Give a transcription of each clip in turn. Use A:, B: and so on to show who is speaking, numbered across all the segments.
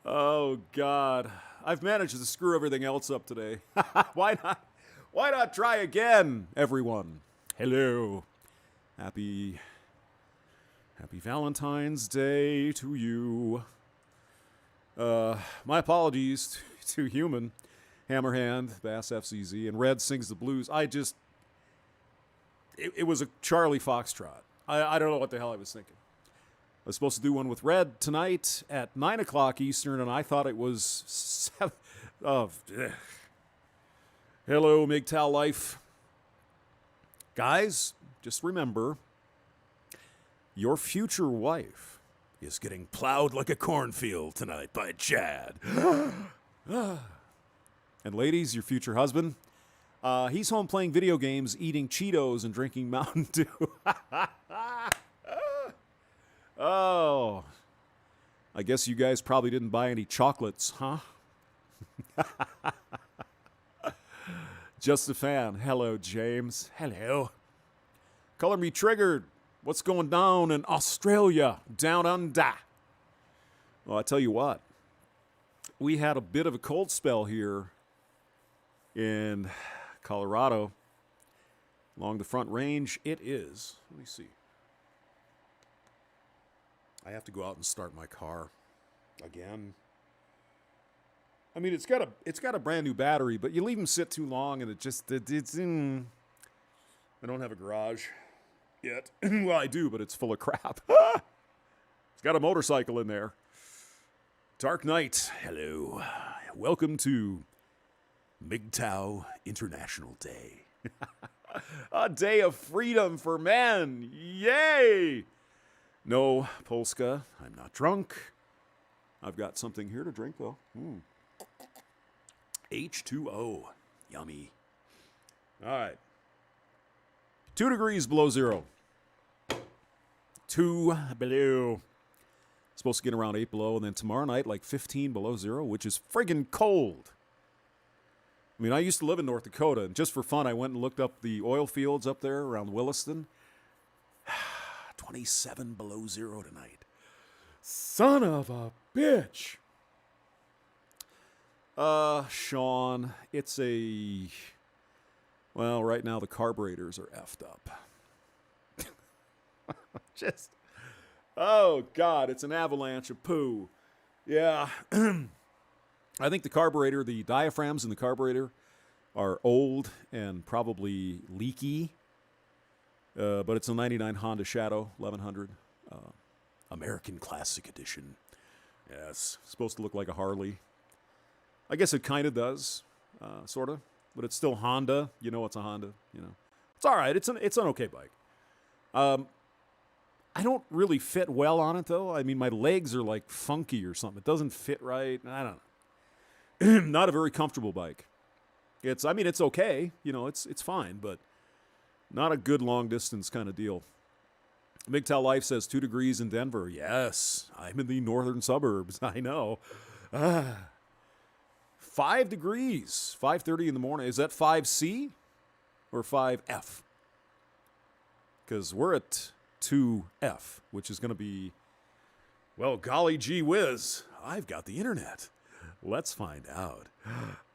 A: Oh God, I've managed to screw everything else up today. Why not? Why not try again, everyone? Hello, happy Valentine's Day to you. My apologies to Human, Hammerhand, Bass FCZ, and Red Sings the Blues. It was a Charlie Foxtrot. I don't know what the hell I was thinking. I was supposed to do one with Red tonight at 9 o'clock Eastern, and I thought it was 7. Oh, hello, MGTOW Life. Guys, just remember, your future wife is getting plowed like a cornfield tonight by Chad. And ladies, your future husband, he's home playing video games, eating Cheetos, and drinking Mountain Dew. Oh, I guess you guys probably didn't buy any chocolates, huh? Just a fan. Hello, James. Hello. Color me triggered. What's going down in Australia? Down under. Well, I tell you what. We had a bit of a cold spell here in Colorado along the Front Range. It is. Let me see. I have to go out and start my car again. I mean, it's got a brand new battery, but you leave them sit too long, and it's in. I don't have a garage yet. Well, I do, but it's full of crap. It's got a motorcycle in there. Dark Knight, hello. Welcome to MGTOW International Day. A day of freedom for men. Yay! No, Polska, I'm not drunk. I've got something here to drink, though. H2O. Yummy. All right. 2 degrees below zero. 2 below. Supposed to get around 8 below, and then tomorrow night, like 15 below zero, which is friggin' cold. I mean, I used to live in North Dakota, and just for fun, I went and looked up the oil fields up there around Williston. 27 below zero tonight. Son of a bitch. Sean, it's well, right now the carburetors are effed up. Oh, God, it's an avalanche of poo. Yeah. I think the diaphragms in the carburetor are old and probably leaky. But it's a 99 Honda Shadow 1100. American Classic Edition. Yes, supposed to look like a Harley. I guess it kind of does, sort of. But it's still Honda. You know it's a Honda. You know, it's all right. It's an okay bike. I don't really fit well on it, though. I mean, my legs are like funky or something. It doesn't fit right. I don't know. Not a very comfortable bike. It's okay. You know, it's fine, but not a good long-distance kind of deal. MGTOW Life says 2 degrees in Denver. Yes, I'm in the northern suburbs. I know. 5 degrees, 5:30 in the morning. Is that 5C or 5F? Because we're at 2F, which is going to be, well, golly gee whiz, I've got the internet. Let's find out.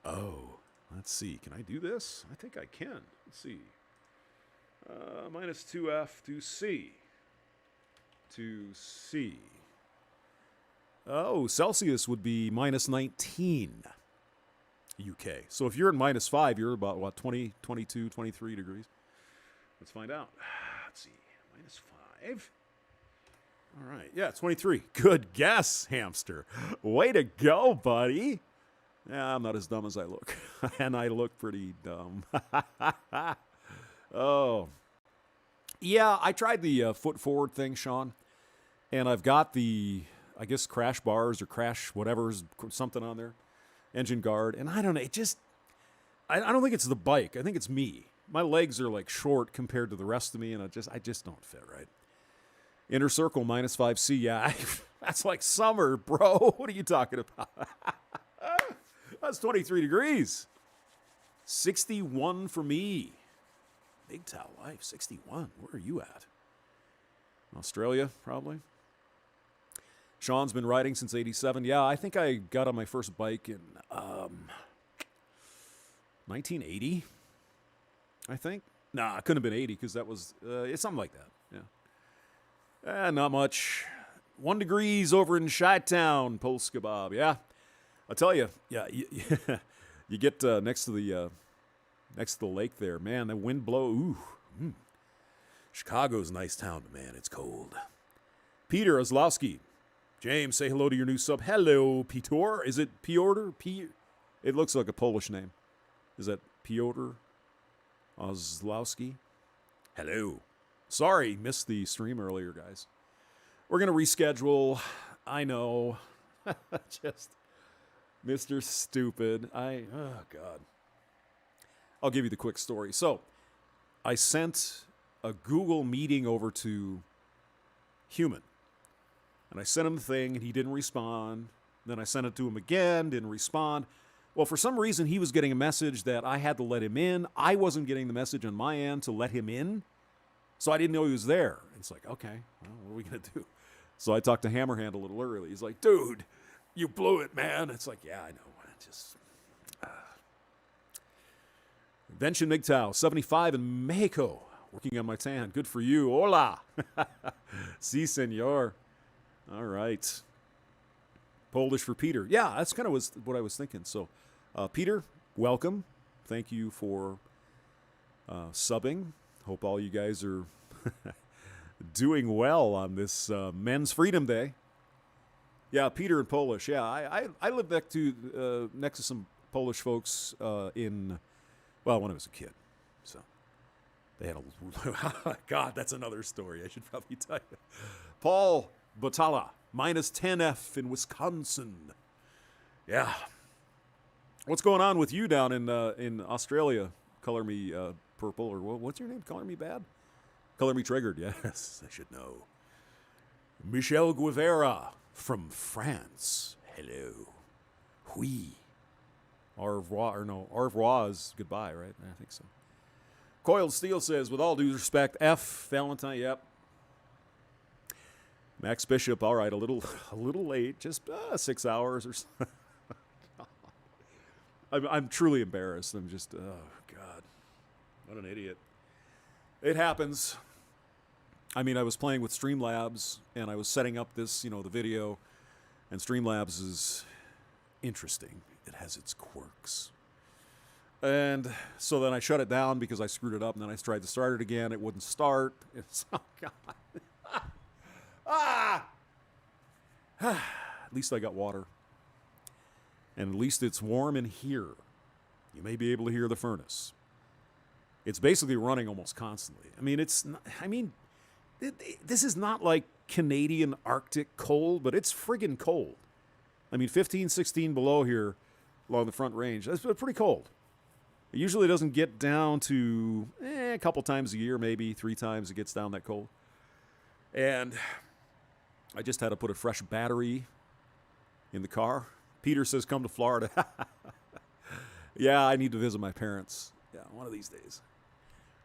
A: Oh, let's see. Can I do this? I think I can. Let's see. Minus 2F to C. To C. Oh, Celsius would be minus 19 UK. So if you're in minus 5, you're about, what, 20, 22, 23 degrees? Let's find out. Let's see. Minus 5. All right. Yeah, 23. Good guess, hamster. Way to go, buddy. Yeah, I'm not as dumb as I look. And I look pretty dumb. Oh. Yeah, I tried the foot forward thing, Sean. And I've got the, I guess, crash bars or crash whatever's something on there. Engine guard. And I don't know, I don't think it's the bike. I think it's me. My legs are like short compared to the rest of me, and I just don't fit right. Inner circle, minus 5C. Yeah, that's like summer, bro. What are you talking about? That's 23 degrees. 61 for me. MGTOW Life, 61. Where are you at? Australia, probably. Sean's been riding since 87. Yeah, I think I got on my first bike in 1980, I think. Nah, it couldn't have been 80 because that was, it's something like that. Yeah. Not much. 1 degrees over in Chi-Town, Pulse Kebab. Yeah. I'll tell you, yeah, you get next to the lake there. Man, the wind blow. Ooh. Chicago's a nice town, but man, it's cold. Peter Oslowski. James, say hello to your new sub. Hello, Piotr. Is it Piotr? It looks like a Polish name. Is that Piotr Oslowski? Hello. Sorry, missed the stream earlier, guys. We're going to reschedule. I know. Just Mr. Stupid. Oh, God. I'll give you the quick story. So, I sent a Google meeting over to Human. And I sent him the thing, and he didn't respond. Then I sent it to him again, didn't respond. Well, for some reason, he was getting a message that I had to let him in. I wasn't getting the message on my end to let him in. So I didn't know he was there. It's like, okay, well, what are we going to do? So I talked to Hammerhand a little early. He's like, dude, you blew it, man. It's like, yeah, I know. Just Vention MGTOW, 75 in Mexico, working on my tan. Good for you. Hola. Si, senor. All right. Polish for Peter. Yeah, that's kind of what I was thinking. So, Peter, welcome. Thank you for subbing. Hope all you guys are doing well on this Men's Freedom Day. Yeah, Peter in Polish. Yeah, I lived next to some Polish folks when I was a kid. So they had a God, that's another story. I should probably tell you. Paul Batala, minus 10F in Wisconsin. Yeah. What's going on with you down in Australia? Color me purple, or what's your name? Color me bad? Color me triggered. Yes, I should know. Michel Guevara from France. Hello. Oui. Au revoir, au revoir is goodbye, right? I think so. Coiled Steel says, with all due respect, F. Valentine, yep. Max Bishop, all right, a little late, just 6 hours or so. I'm truly embarrassed. I'm just, oh, God. What an idiot. It happens. I mean, I was playing with Streamlabs, and I was setting up this, the video, and Streamlabs is interesting. It has its quirks. And so then I shut it down because I screwed it up, and then I tried to start it again. It wouldn't start. It's, oh, God. At least I got water. And at least it's warm in here. You may be able to hear the furnace. It's basically running almost constantly. I mean, this is not like Canadian Arctic cold, but it's friggin' cold. I mean, 15, 16 below here along the Front Range. That's pretty cold. It usually doesn't get down to a couple times a year, maybe 3 times it gets down that cold. And I just had to put a fresh battery in the car. Peter says, come to Florida. Yeah, I need to visit my parents. Yeah, one of these days.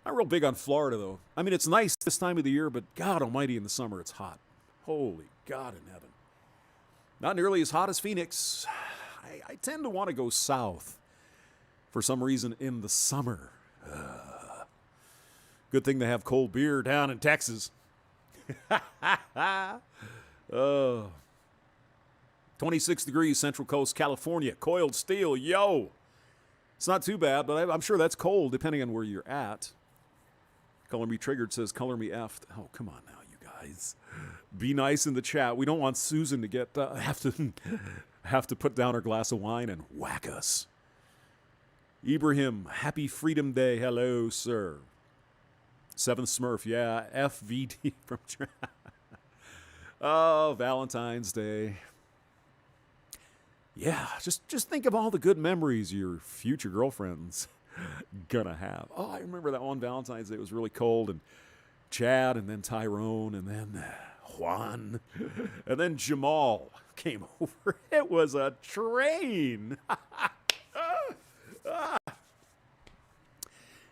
A: I'm real big on Florida, though. I mean, it's nice this time of the year, but God almighty, in the summer, it's hot. Holy God in heaven. Not nearly as hot as Phoenix. I tend to want to go south for some reason in the summer. Good thing they have cold beer down in Texas. 26 degrees, Central Coast, California. Coiled Steel, yo. It's not too bad, but I'm sure that's cold depending on where you're at. Color Me Triggered says, color me effed. Oh, come on now, you guys. Be nice in the chat. We don't want Susan to get have to put down her glass of wine and whack us. Ibrahim, happy Freedom Day. Hello, sir. Seventh Smurf, yeah. FVD from oh, Valentine's Day. Yeah, just think of all the good memories your future girlfriend's gonna have. Oh, I remember that one Valentine's Day. It was really cold, and Chad, and then Tyrone, and then Juan, and then Jamal came over. It was a train.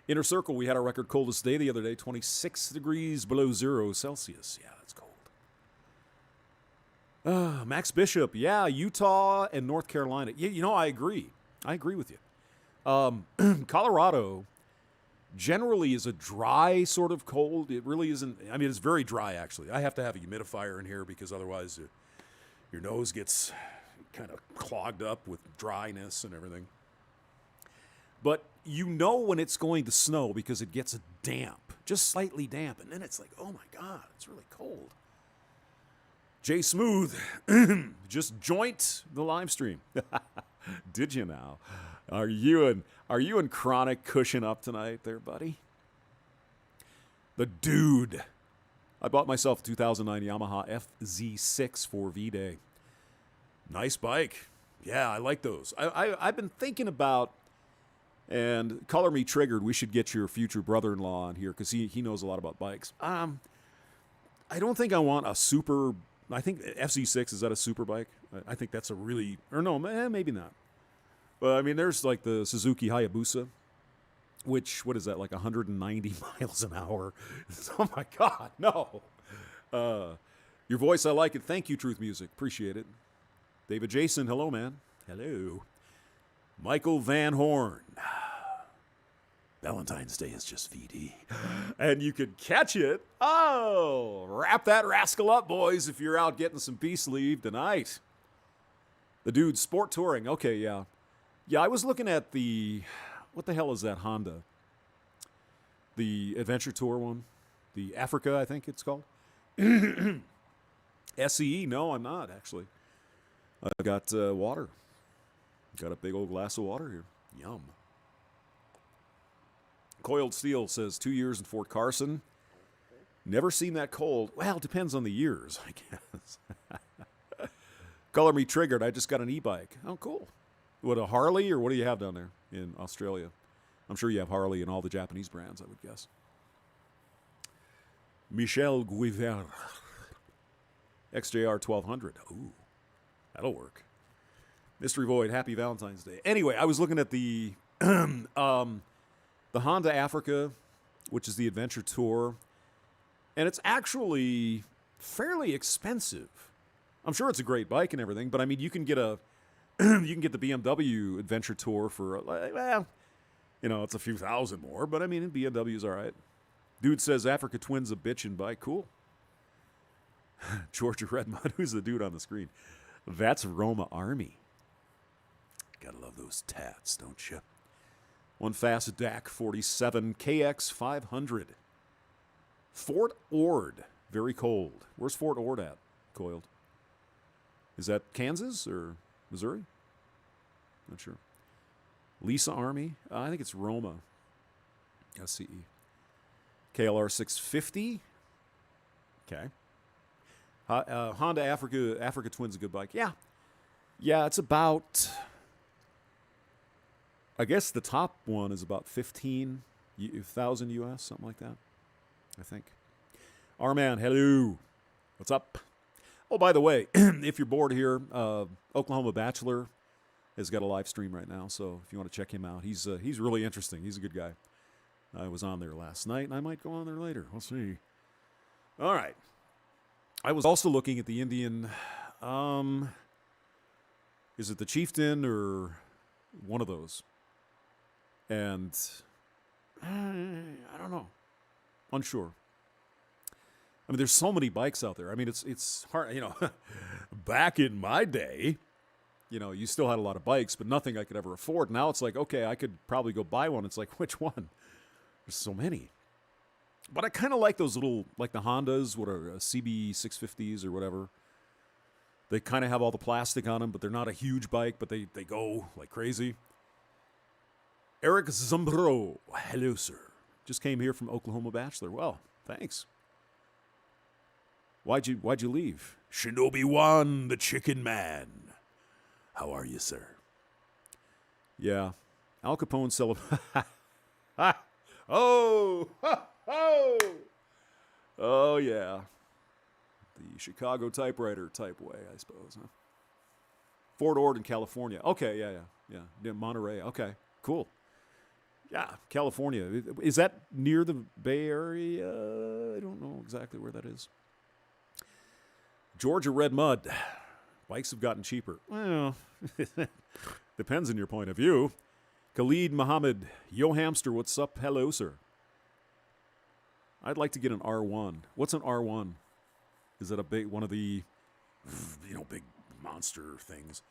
A: Inner Circle, we had our record coldest day the other day, 26 degrees below 0 Celsius. Yeah, that's cold. Max Bishop, yeah, Utah and North Carolina. Yeah, I agree. I agree with you. Colorado generally is a dry sort of cold. It really isn't. I mean, it's very dry, actually. I have to have a humidifier in here because otherwise your nose gets kind of clogged up with dryness and everything. But you know when it's going to snow because it gets damp, just slightly damp. And then it's like, oh, my God, it's really cold. Jay Smooth, just joint the live stream. Did you now? Are you in chronic cushion up tonight there, buddy? The dude. I bought myself a 2009 Yamaha FZ6 for V-Day. Nice bike. Yeah, I like those. I've been thinking about, and color me triggered, we should get your future brother-in-law on here because he knows a lot about bikes. I don't think I want a super, I think FZ6, is that a super bike? I think that's a really, or no, maybe not. But I mean, there's like the Suzuki Hayabusa, which, what is that, like 190 miles an hour? Oh my God, no. Your voice, I like it. Thank you, Truth Music. Appreciate it. David Jason, hello, man. Hello. Michael Van Horn. Valentine's Day is just VD. And you could catch it. Oh, wrap that rascal up, boys, if you're out getting some peace leave tonight. The dude, Sport Touring. Okay, yeah. Yeah, I was looking at what the hell is that Honda? The Adventure Tour one? The Africa, I think it's called. SCE, no, I'm not, actually. I got water. Got a big old glass of water here. Yum. Coiled Steel says 2 years in Fort Carson. Never seen that cold. Well, it depends on the years, I guess. Color me triggered. I just got an e-bike. Oh, cool. What, a Harley, or what do you have down there in Australia? I'm sure you have Harley and all the Japanese brands, I would guess. Michel Guiver. XJR 1200. Ooh, that'll work. Mystery Void, happy Valentine's Day. Anyway, I was looking at the Honda Africa, which is the Adventure Tour, and it's actually fairly expensive. I'm sure it's a great bike and everything, but I mean, you can get the BMW Adventure Tour for, well, it's a few thousand more, but I mean, BMW's all right. Dude says Africa Twin's a bitchin' bike. Cool. Georgia Redmond, who's the dude on the screen? That's Roma Army. Gotta love those tats, don't you? One Fast DAC 47 KX 500. Fort Ord, very cold. Where's Fort Ord at, Coiled? Is that Kansas or Missouri? Not sure. Lisa Army, I think it's Roma. SCE. KLR 650. Okay. Honda Africa Twin's a good bike. Yeah. Yeah, it's about, I guess the top one is about 15,000 US, something like that, I think. R-Man, hello. What's up? Oh, by the way, if you're bored here, Oklahoma Bachelor has got a live stream right now, so if you want to check him out, he's really interesting. He's a good guy. I was on there last night, and I might go on there later. We'll see. All right. I was also looking at the Indian, is it the Chieftain or one of those? And I don't know. Unsure. I mean, there's so many bikes out there. I mean, it's hard, back in my day, you still had a lot of bikes, but nothing I could ever afford. Now it's like, okay, I could probably go buy one. It's like, which one? There's so many. But I kind of like those little, like the Hondas, what are CB 650s or whatever. They kind of have all the plastic on them, but they're not a huge bike, but they go like crazy. Eric Zumbro, hello, sir. Just came here from Oklahoma Bachelor. Well, thanks. Why'd you leave? Shinobi One, the Chicken Man. How are you, sir? Yeah. Al Capone celebrated. Oh! Oh, yeah. The Chicago typewriter type way, I suppose. Huh? Fort Ord in California. Okay, yeah. Monterey. Okay, cool. Yeah, California. Is that near the Bay Area? I don't know exactly where that is. Georgia Red Mud. Bikes have gotten cheaper. Well, depends on your point of view. Khalid Muhammad. Yo hamster, what's up? Hello, sir. I'd like to get an R1. What's an R1? Is that a big one of the, big monster things?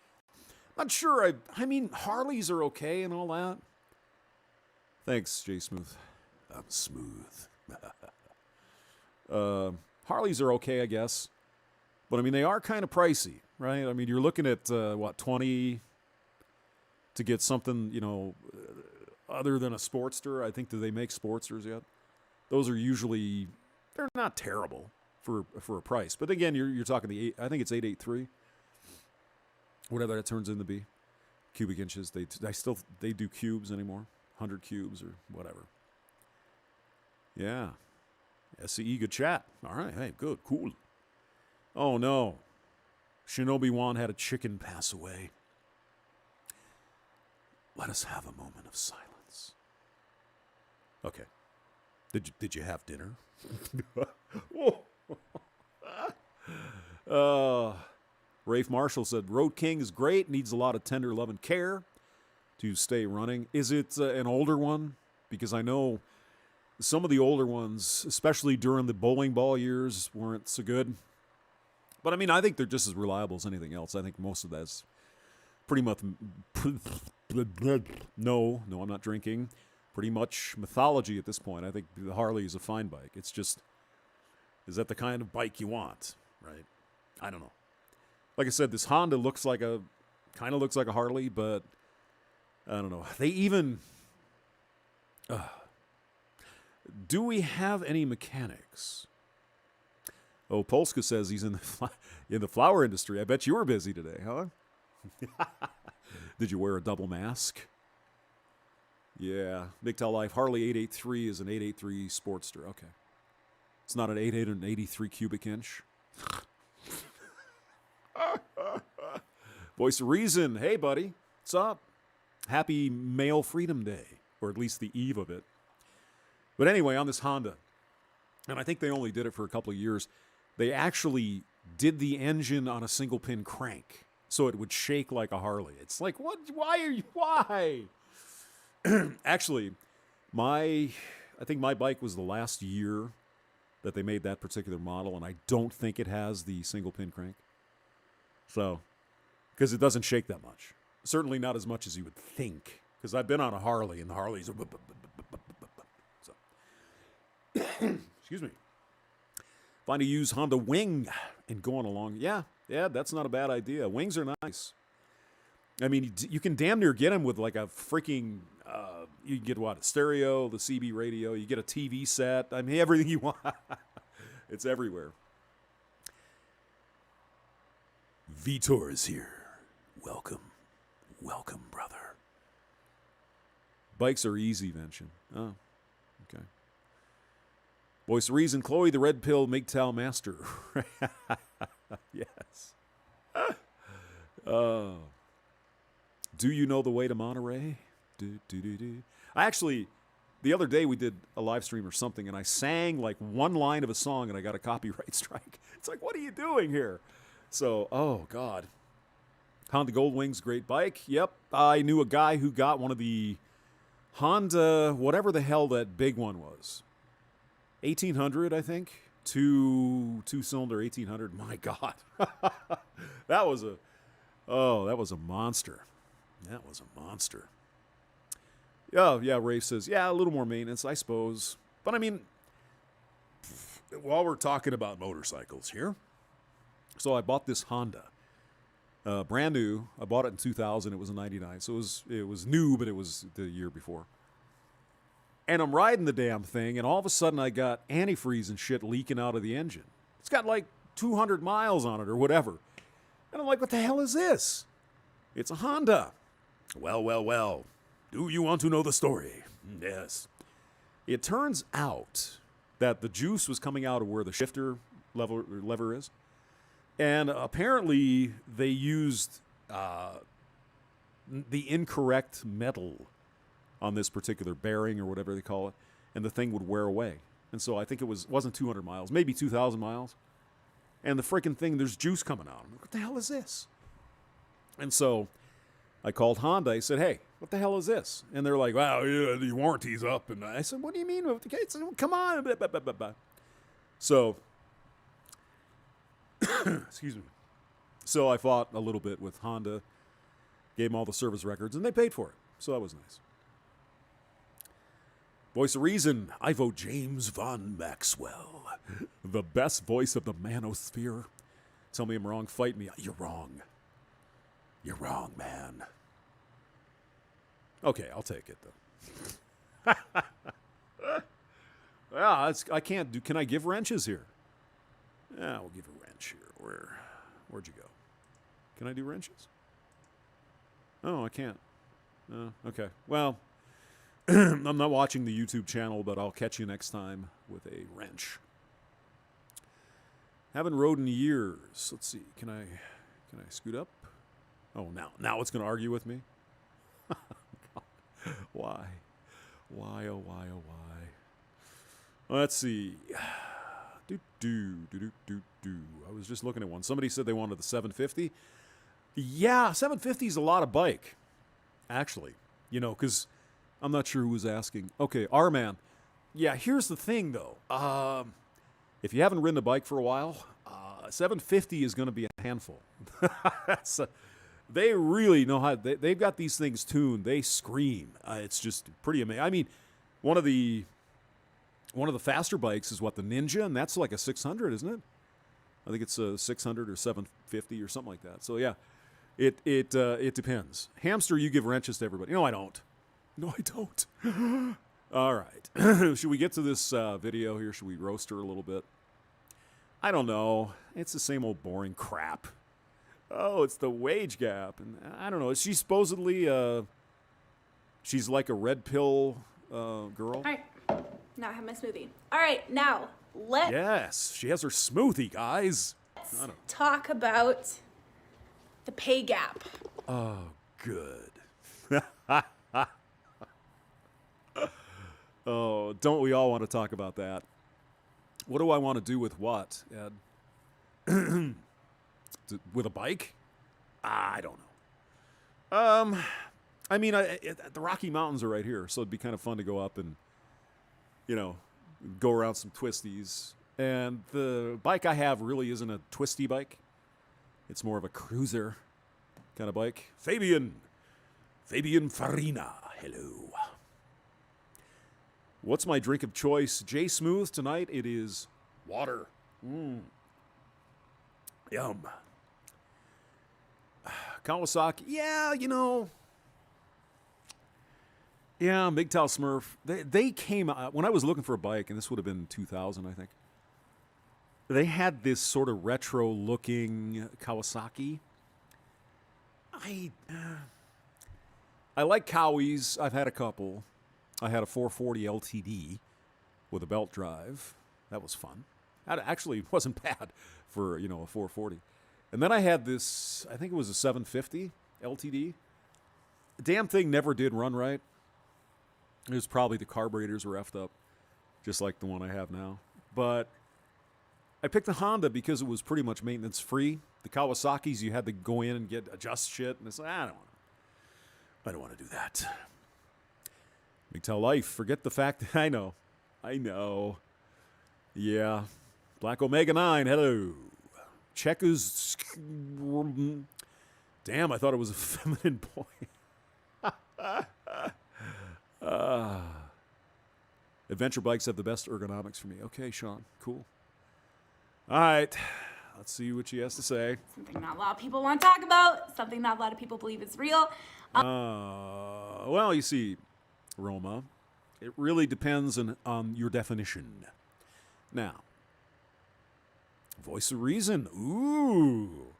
A: Not sure. I mean, Harleys are okay and all that. Thanks, Jay Smooth. I'm smooth. Harleys are okay, I guess. But, I mean, they are kind of pricey, right? I mean, you're looking at, $20 to get something, other than a Sportster. I think, do they make Sportsters yet? Those are usually, they're not terrible for a price. But, again, you're talking I think it's 883. Whatever that turns into be. Cubic inches. They do cubes anymore. 100 cubes or whatever. Yeah. SCE, good chat. All right. Hey, good. Cool. Oh, no. Shinobi Wan had a chicken pass away. Let us have a moment of silence. Okay. Did you have dinner? Rafe Marshall said, Road King is great, needs a lot of tender love and care to stay running. Is it an older one? Because I know some of the older ones, especially during the bowling ball years, weren't so good. But, I mean, I think they're just as reliable as anything else. I think most of that's pretty much... No, I'm not drinking. Pretty much mythology at this point. I think the Harley is a fine bike. It's just, is that the kind of bike you want, right? I don't know. Like I said, this Honda kind of looks like a Harley, but I don't know. They even, do we have any mechanics? Oh, Polska says he's in the flower industry. I bet you were busy today, huh? Did you wear a double mask? Yeah. MGTOW Life. Harley 883 is an 883 Sportster. Okay. It's not an 883 cubic inch. Voice of Reason. Hey, buddy. What's up? Happy Male Freedom Day. Or at least the eve of it. But anyway, on this Honda, and I think they only did it for a couple of years, they actually did the engine on a single pin crank. So it would shake like a Harley. It's like, what? Why? Actually, I think my bike was the last year that they made that particular model, and I don't think it has the single pin crank. So, because it doesn't shake that much. Certainly not as much as you would think. Because I've been on a Harley, and the Harleys are... So. Excuse me. Find a used Honda Wing and going along. Yeah, that's not a bad idea. Wings are nice. I mean, you can damn near get them with like a freaking... you can get what? A stereo, the CB radio. You get a TV set. I mean, everything you want. It's everywhere. Vitor is here. Welcome, brother. Bikes are easy, Vention. Oh, okay. Voice of Reason, Chloe, the Red Pill, MGTOW Master. Yes. Do you know the way to Monterey? I actually, the other day we did a live stream or something, and I sang like one line of a song, and I got a copyright strike. It's like, what are you doing here? So, oh, God. Honda Goldwing's great bike. Yep. I knew a guy who got one of the Honda, whatever the hell that big one was. 1800, I think. Two-cylinder 1800. My God. That was a monster. That was a monster. Oh, yeah, Rafe says, yeah, a little more maintenance, I suppose. But, I mean, while we're talking about motorcycles here, so I bought this Honda. Brand new. I bought it in 2000. It was a 99. So it was new, but it was the year before. And I'm riding the damn thing, and all of a sudden I got antifreeze and shit leaking out of the engine. It's got like 200 miles on it or whatever. And I'm like, what the hell is this? It's a Honda. Well. Do you want to know the story? Yes. It turns out that the juice was coming out of where the shifter lever is. And apparently they used the incorrect metal on this particular bearing or whatever they call it, and the thing would wear away. And so I think it wasn't 200 miles, maybe 2,000 miles. And the freaking thing, there's juice coming out. I'm like, what the hell is this? And so I called Honda. I said, hey, what the hell is this? And they're like, well, yeah, the warranty's up. And I said, what do you mean? Come on. Blah, blah, blah, blah, blah. So, excuse me. So I fought a little bit with Honda, gave them all the service records, and they paid for it. So that was nice. Voice of reason, I vote James Von Maxwell. The best voice of the manosphere. Tell me I'm wrong, fight me. You're wrong. You're wrong, man. Okay, I'll take it, though. Well, I can't do... Can I give wrenches here? Yeah, we'll give a wrench here. Where'd you go? Can I do wrenches? Oh, I can't. Okay. Well, I'm not watching the YouTube channel, but I'll catch you next time with a wrench. Haven't rode in years. Let's see. Can I scoot up? Oh, now it's going to argue with me? Why? Why, oh, why, oh, why? Let's see. I was just looking at one. Somebody said they wanted the 750. Yeah, 750 is a lot of bike, actually. You know, because I'm not sure who was asking. Okay, R-Man. Yeah, here's the thing, though. If you haven't ridden a bike for a while, 750 is going to be a handful. They really know how. They've got these things tuned. They scream. It's just pretty amazing. I mean, one of the faster bikes is what, the Ninja, and that's like a 600, isn't it? I think it's a 600 or 750 or something like that. So yeah, it depends. Hamster, you give wrenches to everybody. No, I don't. No, I don't. All right. Should we get to this video here? Should we roast her a little bit? I don't know. It's the same old boring crap. Oh, it's the wage gap. And I don't know. Is she supposedly, she's like a red pill girl?
B: All right. Now I have my smoothie. All right. Now,
A: Yes, she has her smoothie, guys.
B: let's talk about the pay gap.
A: Oh, good. Oh, don't we all want to talk about that? What do I want to do with what, Ed? With a bike? I don't know. I mean, the Rocky Mountains are right here, so it'd be kind of fun to go up and, you know, go around some twisties. And the bike I have really isn't a twisty bike. It's more of a cruiser kind of bike. Fabian Farina, hello. What's my drink of choice? J Smooth tonight, it is water. Yum. Kawasaki, yeah, you know. Yeah, MGTOW Smurf. They came out, when I was looking for a bike, and this would have been 2000, I think. They had this sort of retro-looking Kawasaki. I like Cowies. I've had a couple. I had a 440 LTD with a belt drive. That was fun. That actually wasn't bad for, you know, a 440. And then I had this, I think it was a 750 LTD. The damn thing never did run right. It was probably the carburetors were effed up, just like the one I have now. But I picked the Honda because it was pretty much maintenance free. The Kawasaki's, you had to go in and adjust shit, and it's like, I don't want to do that. MGTOW Life, forget the fact that I know. Yeah. Black Omega 9, hello. Checkers. Damn, I thought it was a feminine boy. Adventure bikes have the best ergonomics for me. Okay, Sean, cool. All right, let's see what she has to say.
B: Something not a lot of people want to talk about. Something not a lot of people believe is real.
A: Well, you see, Roma, it really depends on your definition. Now, voice of reason. Ooh.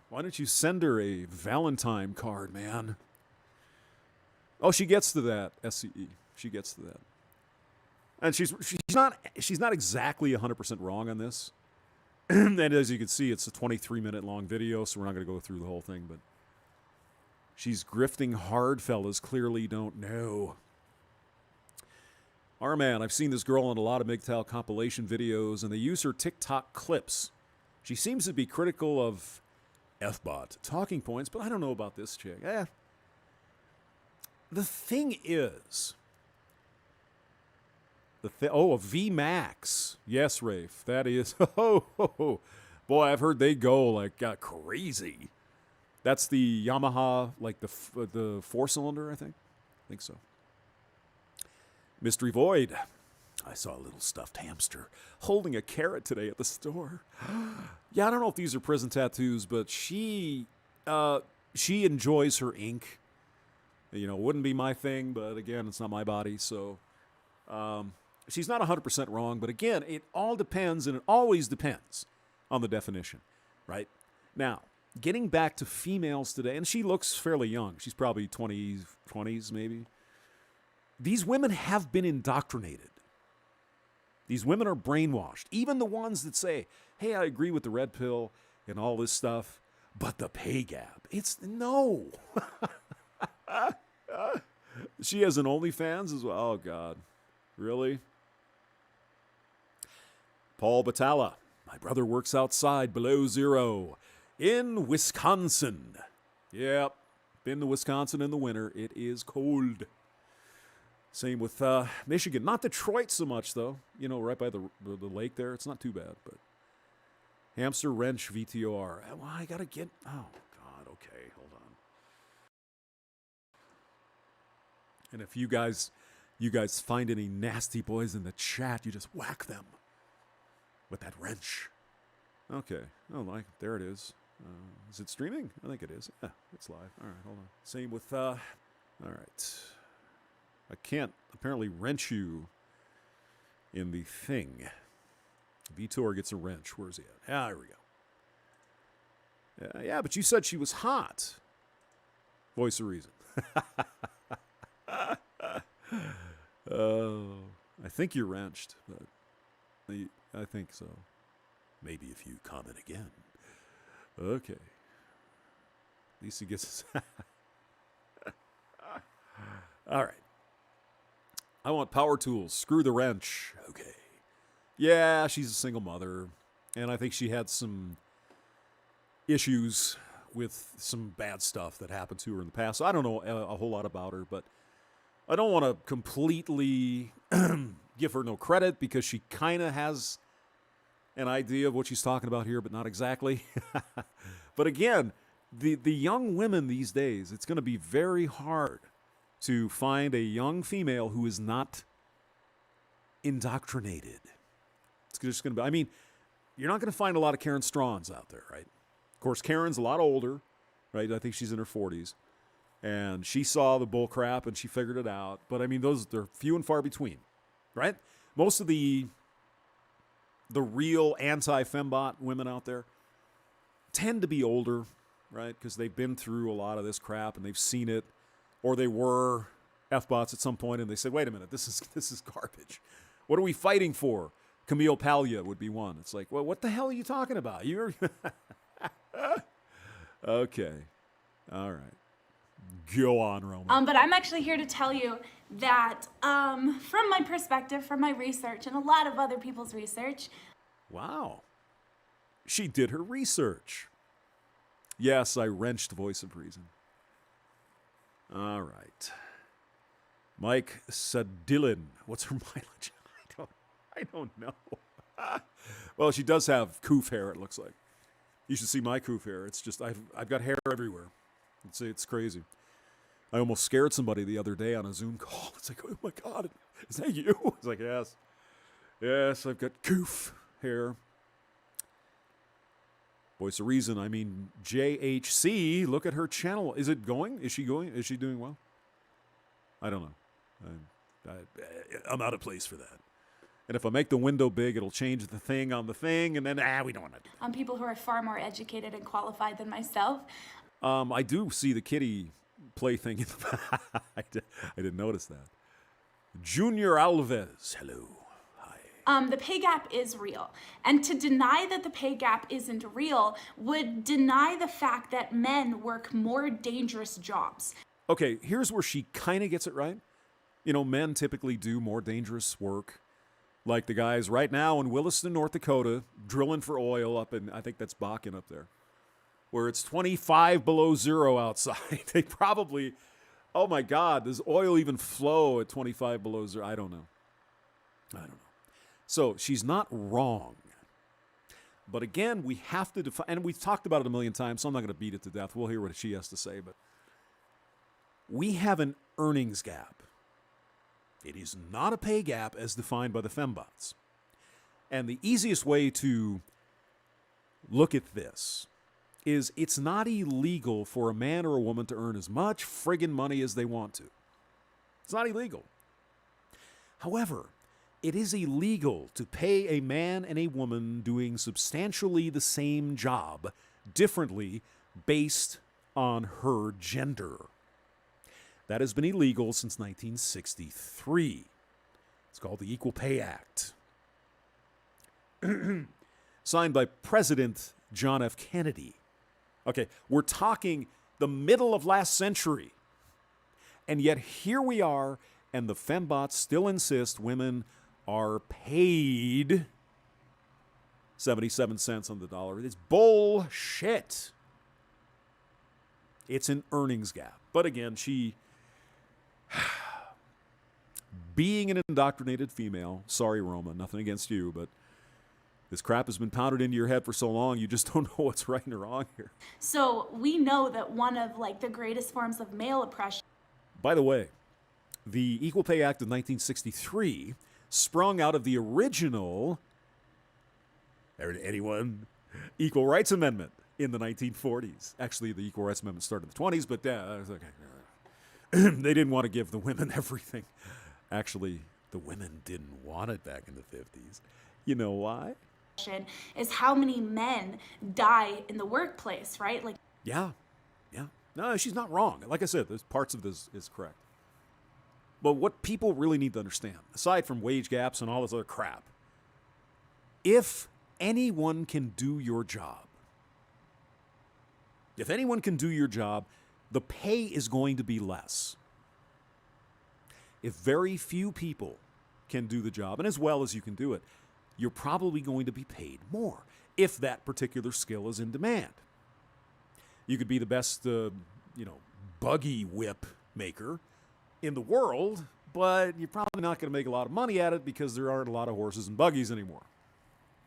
A: Why don't you send her a Valentine card, man? Oh, she gets to that, SCE. She gets to that. And she's not exactly 100% wrong on this. And as you can see, it's a 23-minute long video, so we're not going to go through the whole thing, but she's grifting hard, fellas. Clearly don't know. Our man, I've seen this girl in a lot of MGTOW compilation videos, and they use her TikTok clips. She seems to be critical of F-bot talking points, but I don't know about this chick. The thing is, a V-Max. Yes, Rafe, that is. Boy, I've heard they go like crazy. That's the Yamaha, like the four-cylinder, I think so. Mystery Void. I saw a little stuffed hamster holding a carrot today at the store. Yeah, I don't know if these are prison tattoos, but she enjoys her ink. You know, wouldn't be my thing, but again, it's not my body, so she's not 100% wrong. But again, it all depends, and it always depends on the definition, right? Now, getting back to females today, and she looks fairly young. She's probably 20s maybe. These women have been indoctrinated. These women are brainwashed. Even the ones that say, hey, I agree with the red pill and all this stuff, but the pay gap, it's no. She has an OnlyFans as well. Oh, God. Really? Paul Batalla. My brother works outside below zero in Wisconsin. Yep. Been to Wisconsin in the winter. It is cold. Same with Michigan. Not Detroit so much, though. You know, right by the lake there. It's not too bad. But Hamster Wrench VTOR. Well, I got to get... Oh, God. Okay. Hold on. And if you guys find any nasty boys in the chat, you just whack them with that wrench. Okay. Oh, there it is. Is it streaming? I think it is. Yeah, it's live. All right, hold on. Same with... all right. I can't apparently wrench you in the thing. Vitor gets a wrench. Where's he at? Ah, here we go. Yeah, but you said she was hot. Voice of reason. Oh, I think you're wrenched, but I think so. Maybe if you comment again. Okay. At least he gets... All right. I want power tools. Screw the wrench. Okay. Yeah, she's a single mother. And I think she had some issues with some bad stuff that happened to her in the past. So I don't know a whole lot about her, but I don't want to completely give her no credit because she kind of has an idea of what she's talking about here, but not exactly. But again, the young women these days, it's going to be very hard to find a young female who is not indoctrinated. It's just going to be, I mean, you're not going to find a lot of Karen Straughns out there, right? Of course, Karen's a lot older, right? I think she's in her 40s. And she saw the bull crap and she figured it out. But I mean, they're few and far between, right? Most of the real anti-fembot women out there tend to be older, right? Because they've been through a lot of this crap and they've seen it. Or they were F-bots at some point and they said, wait a minute, this is garbage. What are we fighting for? Camille Paglia would be one. It's like, well, what the hell are you talking about? You're okay. All right. Go on, Roma.
B: But I'm actually here to tell you that from my perspective, from my research, and a lot of other people's research.
A: Wow. She did her research. Yes, I wrenched voice of reason. All right. Mike said Dylan. What's her mileage? I don't know. Well, she does have coof hair, it looks like. You should see my coof hair. It's just, I've got hair everywhere. It's crazy. I almost scared somebody the other day on a Zoom call. It's like, oh my God, is that you? It's like, yes. Yes, I've got coof hair. Voice of reason, I mean, JHC, look at her channel. Is it going? Is she going? Is she doing well? I don't know. I'm out of place for that. And if I make the window big, it'll change the thing on the thing, and then, we don't want to do that.
B: People who are far more educated and qualified than myself.
A: I do see the kitty play thing in the back. I didn't notice that. Junior Alves, hello.
B: The pay gap is real. And to deny that the pay gap isn't real would deny the fact that men work more dangerous jobs.
A: Okay, here's where she kind of gets it right. Men typically do more dangerous work, like the guys right now in Williston, North Dakota, drilling for oil up in, I think that's Bakken up there, where it's 25 below zero outside. They probably, oh my God, does oil even flow at 25 below zero? I don't know. So she's not wrong. But again, we have to define, and we've talked about it a million times, so I'm not going to beat it to death. We'll hear what she has to say, but we have an earnings gap. It is not a pay gap as defined by the fembots. And the easiest way to look at this is it's not illegal for a man or a woman to earn as much friggin' money as they want to. It's not illegal. However, it is illegal to pay a man and a woman doing substantially the same job differently based on her gender. That has been illegal since 1963. It's called the Equal Pay Act. Signed by President John F. Kennedy. Okay, we're talking the middle of last century. And yet here we are, and the fembots still insist women are paid 77 cents on the dollar. It's bullshit. It's an earnings gap. But again, being an indoctrinated female, sorry, Roma, nothing against you, but this crap has been pounded into your head for so long, you just don't know what's right and wrong here.
B: So we know that one of the greatest forms of male oppression.
A: By the way, the Equal Pay Act of 1963 sprung out of the original, Equal Rights Amendment in the 1940s. Actually, the Equal Rights Amendment started in the 20s, but okay. They didn't want to give the women everything. Actually, the women didn't want it back in the 50s. You know why?
B: Is how many men die in the workplace, right?
A: Yeah. No, she's not wrong. Like I said, there's parts of this is correct. But what people really need to understand, aside from wage gaps and all this other crap, if anyone can do your job, the pay is going to be less. If very few people can do the job, and as well as you can do it, you're probably going to be paid more if that particular skill is in demand. You could be the best, buggy whip maker in the world, but you're probably not going to make a lot of money at it because there aren't a lot of horses and buggies anymore.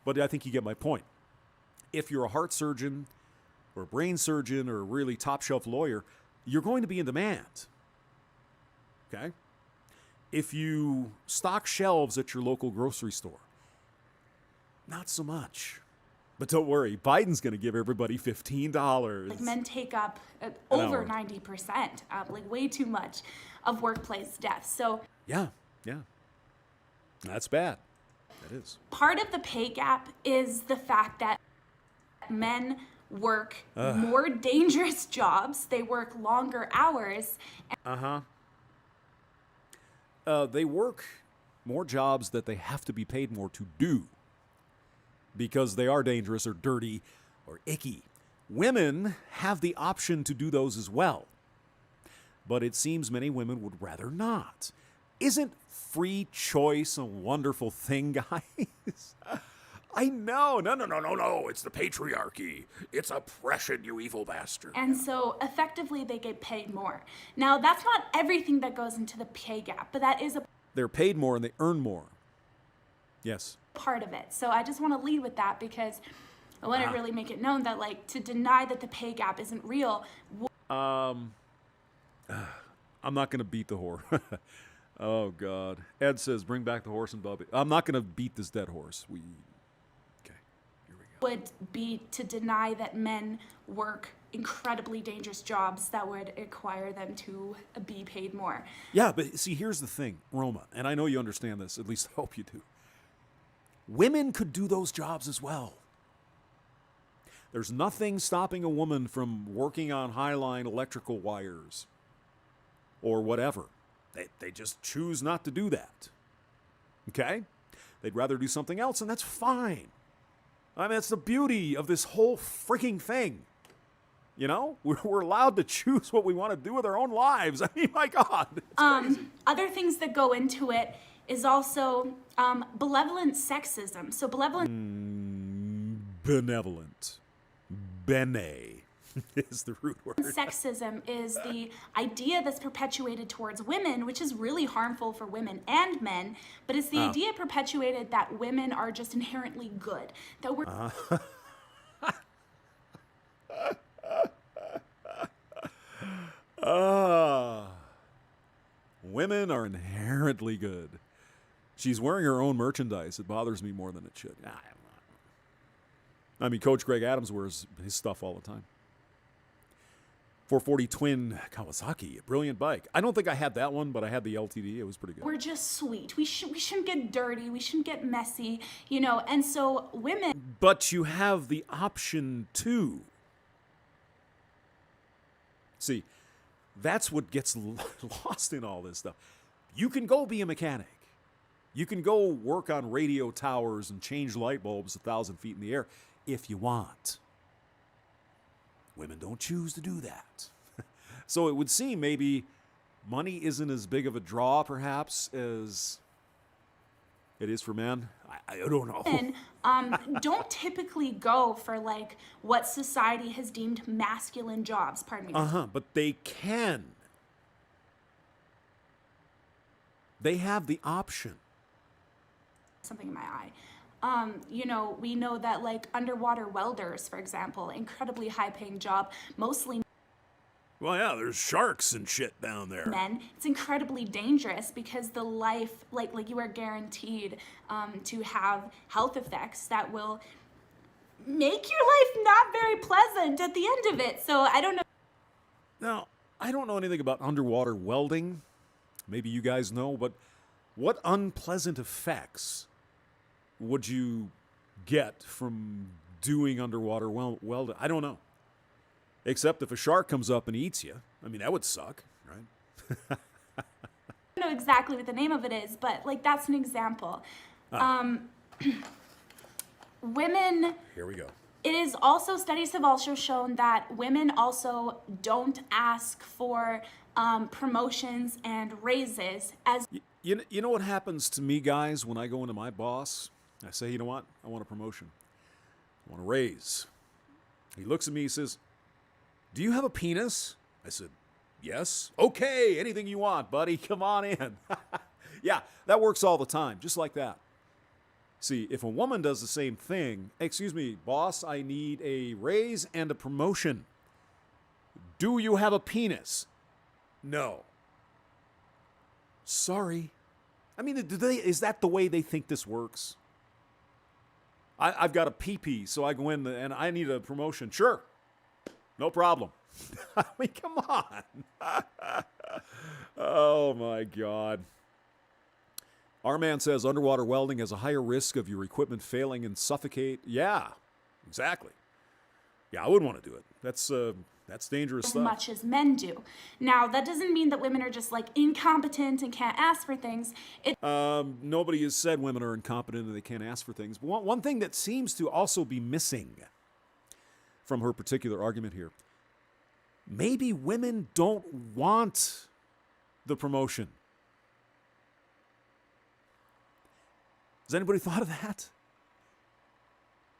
A: But I think you get my point. If you're a heart surgeon or a brain surgeon or a really top-shelf lawyer, you're going to be in demand. Okay? If you stock shelves at your local grocery store, not so much. But don't worry, Biden's going to give everybody $15.
B: Men take up over 90%, way too much of workplace deaths. So
A: yeah, that's bad. That is.
B: Part of the pay gap is the fact that men work more dangerous jobs. They work longer hours.
A: They work more jobs that they have to be paid more to do because they are dangerous or dirty or icky. Women have the option to do those as well, but it seems many women would rather not. Isn't free choice a wonderful thing, guys? I know. No. It's the patriarchy. It's oppression, you evil bastard.
B: And so effectively they get paid more. Now, that's not everything that goes into the pay gap, but that is a
A: They're paid more and they earn more. Yes.
B: part of it. So I just want to lead with that because I want to really make it known that to deny that the pay gap isn't real.
A: I'm not going to beat the whore. Oh, God. Ed says, bring back the horse and Bubby. I'm not going to beat this dead horse. Okay, here we go.
B: Would be to deny that men work incredibly dangerous jobs that would require them to be paid more.
A: Yeah, but see, here's the thing, Roma, and I know you understand this, at least I hope you do. Women could do those jobs as well. There's nothing stopping a woman from working on high-line electrical wires or whatever. They just choose not to do that. Okay? They'd rather do something else, and that's fine. I mean, that's the beauty of this whole freaking thing. You know, we're allowed to choose what we want to do with our own lives. I mean, my God. It's crazy.
B: Other things that go into it is also benevolent sexism. So
A: Benevolent. Bene is the root word.
B: sexism is the idea that's perpetuated towards women, which is really harmful for women and men, but it's the idea perpetuated that women are just inherently good, that we're
A: Women are inherently good. She's wearing her own merchandise. It bothers me more than it should. I mean, Coach Greg Adams wears his stuff all the time. 440 twin Kawasaki, a brilliant bike. I don't think I had that one, but I had the LTD. It was pretty good.
B: we're just sweet. We shouldn't get dirty. We shouldn't get messy, you know. And so women
A: But you have the option to. See, that's what gets lost in all this stuff. You can go be a mechanic. You can go work on radio towers and change light bulbs 1,000 feet in the air if you want. Women don't choose to do that. So it would seem maybe money isn't as big of a draw, perhaps, as it is for men. I don't know.
B: don't typically go for like what society has deemed masculine jobs. Pardon me.
A: But they can. They have the option.
B: Something in my eye. You know, we know that like underwater welders, for example, incredibly high-paying job, mostly
A: Well, yeah, there's sharks and shit down there.
B: men. It's incredibly dangerous because the life, like you are guaranteed to have health effects that will make your life not very pleasant at the end of it. So I don't know.
A: Now, I don't know anything about underwater welding. Maybe you guys know, but what unpleasant effects would you get from doing underwater welding? I don't know. Except if a shark comes up and eats you. I mean, that would suck, right?
B: I don't know exactly what the name of it is, but like that's an example. Women,
A: Here we go.
B: it is also, studies have also shown that women also don't ask for promotions and raises as
A: You know what happens to me, guys, when I go into my boss? I say, you know what? I want a promotion. I want a raise. He looks at me, he says, do you have a penis? I said, yes. Okay, anything you want, buddy. Come on in. Yeah, that works all the time, just like that. See, if a woman does the same thing, excuse me, boss, I need a raise and a promotion. Do you have a penis? No. Sorry. I mean, is that the way they think this works? I've got a pee-pee, so I go in and I need a promotion. Sure. No problem. I mean, come on. Oh, my God. Our man says underwater welding has a higher risk of your equipment failing and suffocate. Yeah, exactly. Yeah, I wouldn't want to do it. That's dangerous stuff.
B: much as men do. Now, that doesn't mean that women are just like incompetent and can't ask for things.
A: Nobody has said women are incompetent and they can't ask for things. But one thing that seems to also be missing from her particular argument here, maybe women don't want the promotion. Has anybody thought of that?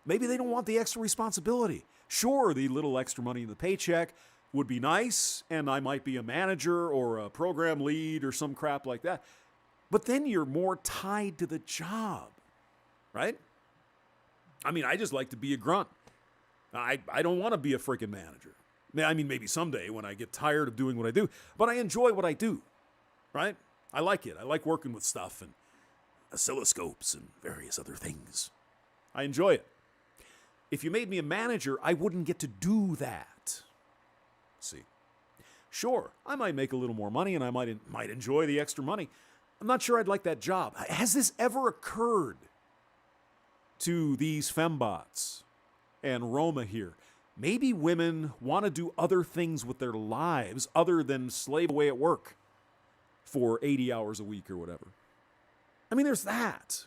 A: Maybe they don't want the extra responsibility. Sure, the little extra money in the paycheck would be nice, and I might be a manager or a program lead or some crap like that. But then you're more tied to the job, right? I mean, I just like to be a grunt. I don't want to be a freaking manager. I mean, maybe someday when I get tired of doing what I do, but I enjoy what I do, right? I like it. I like working with stuff and oscilloscopes and various other things. I enjoy it. If you made me a manager, I wouldn't get to do that. See, sure, I might make a little more money and I might enjoy the extra money. I'm not sure I'd like that job. Has this ever occurred to these fembots and Roma here? Maybe women want to do other things with their lives other than slave away at work for 80 hours a week or whatever. I mean, there's that.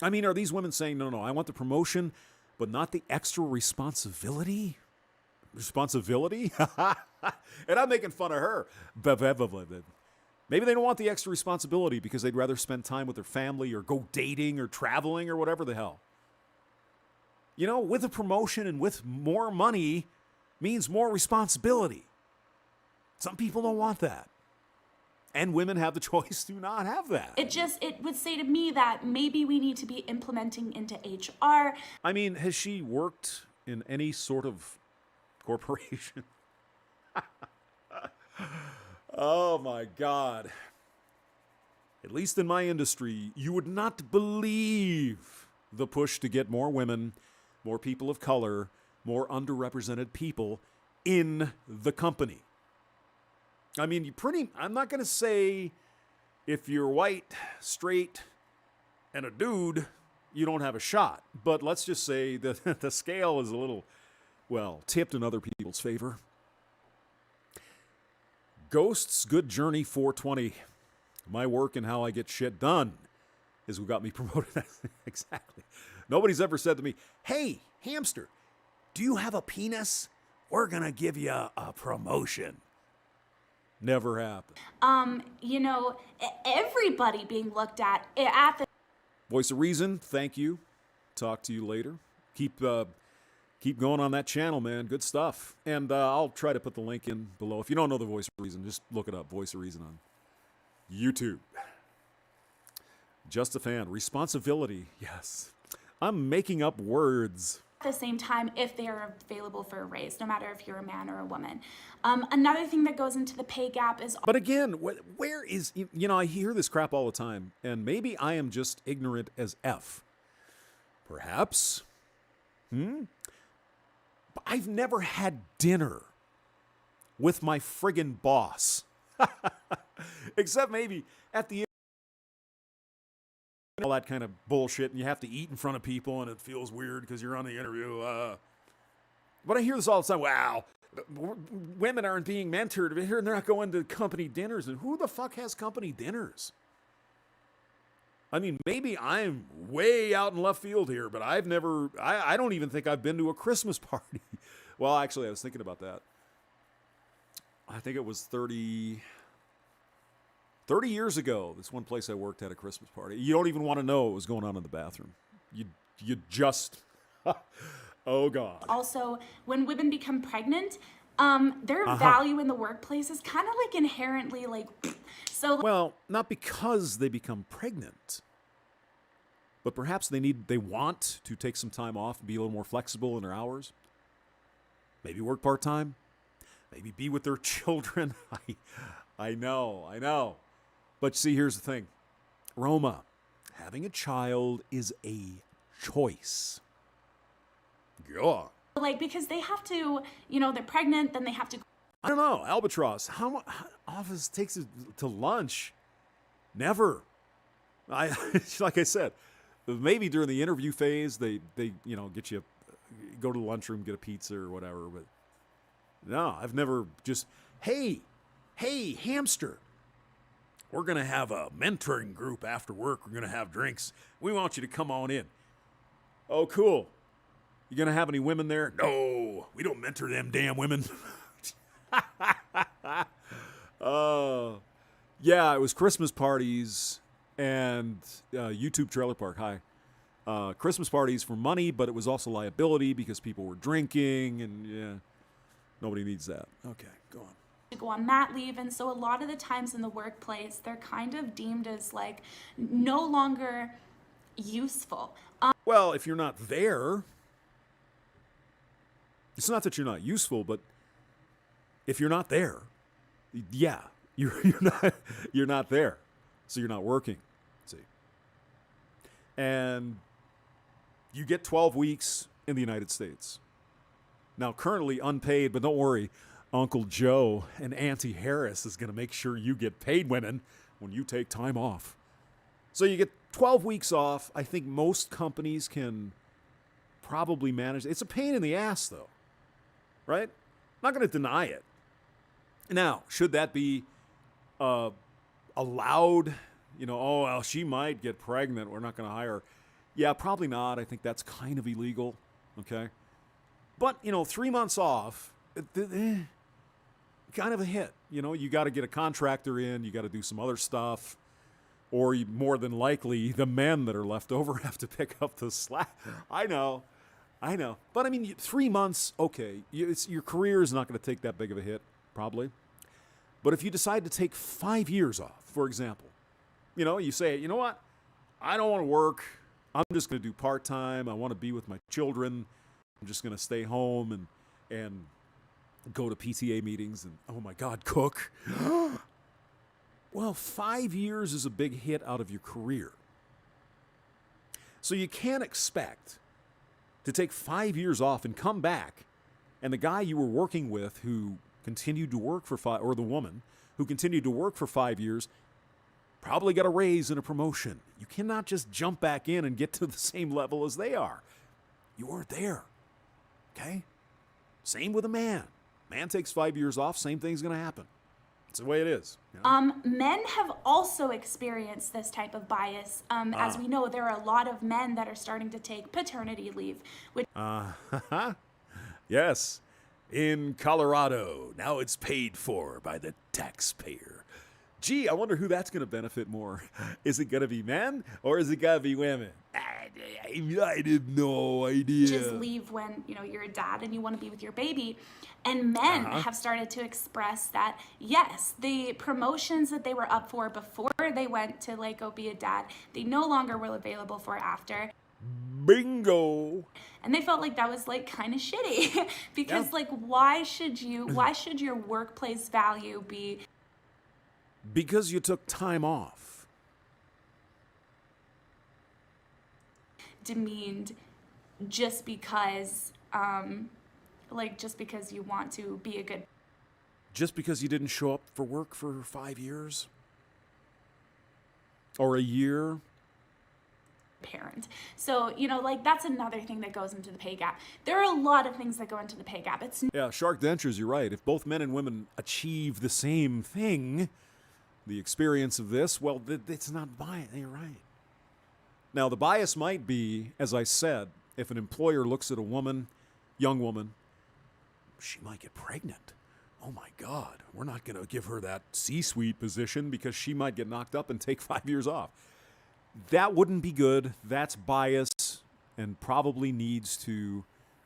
A: I mean, are these women saying, no, I want the promotion, but not the extra responsibility? responsibility? And I'm making fun of her. Maybe they don't want the extra responsibility because they'd rather spend time with their family or go dating or traveling or whatever the hell. You know, with a promotion and with more money means more responsibility. Some people don't want that. And women have the choice to not have that.
B: It would say to me that maybe we need to be implementing into HR.
A: I mean, has she worked in any sort of corporation? Oh my God. At least in my industry, you would not believe the push to get more women, more people of color, more underrepresented people in the company. I mean, I'm not going to say if you're white, straight, and a dude, you don't have a shot. But let's just say that the scale is a little, well, tipped in other people's favor. Ghost's Good Journey 420. My work and how I get shit done is what got me promoted. Exactly. Nobody's ever said to me, hey, hamster, do you have a penis? We're going to give you a promotion. Never happened.
B: You know, everybody being looked at the
A: Voice of Reason, thank you. Talk to you later. Keep going on that channel, man. Good stuff. And I'll try to put the link in below. If you don't know the Voice of Reason, just look it up. Voice of Reason on YouTube. Just a fan. Responsibility. Yes. I'm making up words.
B: At the same time, if they are available for a raise, no matter if you're a man or a woman. Another thing that goes into the pay gap is...
A: But again, where is... You know, I hear this crap all the time, and maybe I am just ignorant as F. Perhaps. But I've never had dinner with my friggin' boss. Except maybe at the end. All that kind of bullshit, and you have to eat in front of people, and it feels weird because you're on the interview. But I hear this all the time. Wow, women aren't being mentored. They're not going to company dinners. And who the fuck has company dinners? I mean, maybe I'm way out in left field here, but I've never, I don't even think I've been to a Christmas party. Well, actually, I was thinking about that. I think it was 30 years ago, this one place I worked had a Christmas party. You don't even want to know what was going on in the bathroom. You just, oh God.
B: Also, when women become pregnant, their value in the workplace is kind of like inherently like, so.
A: Well, not because they become pregnant, but perhaps they want to take some time off and be a little more flexible in their hours. Maybe work part-time. Maybe be with their children. I know. But see, here's the thing. Roma, having a child is a choice. Go on.
B: Like, because they have to, you know, they're pregnant, then they have to.
A: I don't know. Albatross, how office takes it to lunch? Never. Like I said, maybe during the interview phase, they get you, go to the lunchroom, get a pizza or whatever. But no, I've never just, hey, hamster. We're going to have a mentoring group after work. We're going to have drinks. We want you to come on in. Oh, cool. You going to have any women there? No, we don't mentor them damn women. Yeah, it was Christmas parties and YouTube Trailer Park. Hi. Christmas parties for money, but it was also liability because people were drinking and yeah, nobody needs that. Okay, go on.
B: To go on mat leave, and so a lot of the times in the workplace they're kind of deemed as like no longer useful.
A: Well, if you're not there, it's not that you're not useful, but if you're not there, yeah, you're not there, so you're not working. See, and you get 12 weeks in the United States. Now, currently unpaid, but don't worry. Uncle Joe and Auntie Harris is going to make sure you get paid, women, when you take time off. So you get 12 weeks off. I think most companies can probably manage. It's a pain in the ass, though, right? I'm not going to deny it. Now, should that be allowed? You know, oh, well, she might get pregnant. We're not going to hire her. Yeah, probably not. I think that's kind of illegal, okay? But, 3 months off kind of a hit. You know, you got to get a contractor in, you got to do some other stuff, or more than likely, the men that are left over have to pick up the slack. I know. But I mean, 3 months, okay, your career is not going to take that big of a hit, probably. But if you decide to take 5 years off, for example, you know, you say, you know what, I don't want to work. I'm just going to do part-time. I want to be with my children. I'm just going to stay home and go to PTA meetings and, oh my God, cook. Well, 5 years is a big hit out of your career. So you can't expect to take 5 years off and come back, and the guy you were working with who continued to work for or the woman who continued to work for 5 years, probably got a raise and a promotion. You cannot just jump back in and get to the same level as they are. You weren't there. Okay? Same with a man. Man takes 5 years off, same thing's going to happen. It's the way it is. You know?
B: Men have also experienced this type of bias. As we know, there are a lot of men that are starting to take paternity leave. Which
A: Yes. In Colorado, now it's paid for by the taxpayer. Gee, I wonder who that's going to benefit more. Is it going to be men or is it going to be women? I have no idea.
B: Just leave when, you know, you're a dad and you want to be with your baby. And men have started to express that, yes, the promotions that they were up for before they went to like go be a dad, they no longer were available for after.
A: Bingo.
B: And they felt like that was like kind of shitty because like why should your workplace value be?
A: Because you took time off.
B: Demeaned just because you want to be a good.
A: Just because you didn't show up for work for 5 years? Or a year?
B: Parent. So, you know, like that's another thing that goes into the pay gap. There are a lot of things that go into the pay gap.
A: Yeah, Shark Dentures, you're right. If both men and women achieve the same thing, the experience of this, well, it's not bias. You're right. Now, the bias might be, as I said, if an employer looks at a woman, young woman, she might get pregnant. Oh my God, we're not going to give her that C-suite position because she might get knocked up and take 5 years off. That wouldn't be good. That's bias and probably needs to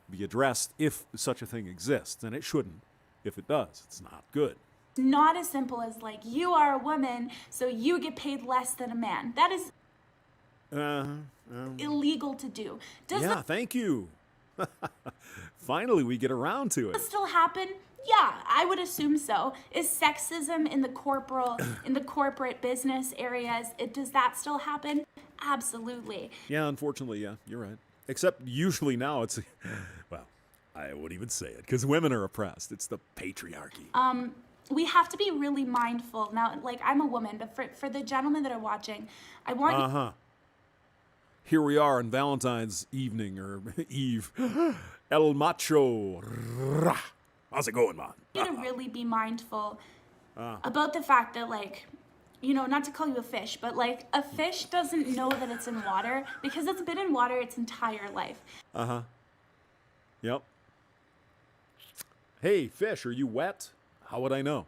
A: be addressed if such a thing exists. And it shouldn't. If it does, it's not good.
B: Not as simple as like, you are a woman, so you get paid less than a man. That is illegal to do.
A: Thank you. Finally, we get around to it.
B: Does that still happen? Yeah, I would assume so. Is sexism in the corporate business areas, does that still happen? Absolutely.
A: Yeah, unfortunately, yeah, you're right. Except usually now it's, well, I wouldn't even say it because women are oppressed. It's the patriarchy.
B: We have to be really mindful. Now, like, I'm a woman, but for the gentlemen that are watching, I want
A: Here we are on Valentine's evening, or eve. El Macho. How's it going, man?
B: you to really be mindful about the fact that, like, you know, not to call you a fish, but like a fish doesn't know that it's in water because it's been in water its entire life.
A: Yep. Hey, fish, are you wet? How would I know?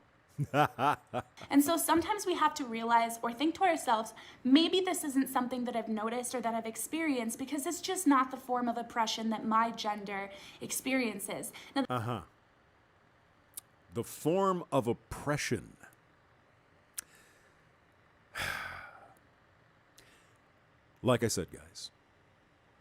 B: And so sometimes we have to realize or think to ourselves, maybe this isn't something that I've noticed or that I've experienced because it's just not the form of oppression that my gender experiences. Now,
A: The form of oppression. Like I said, guys,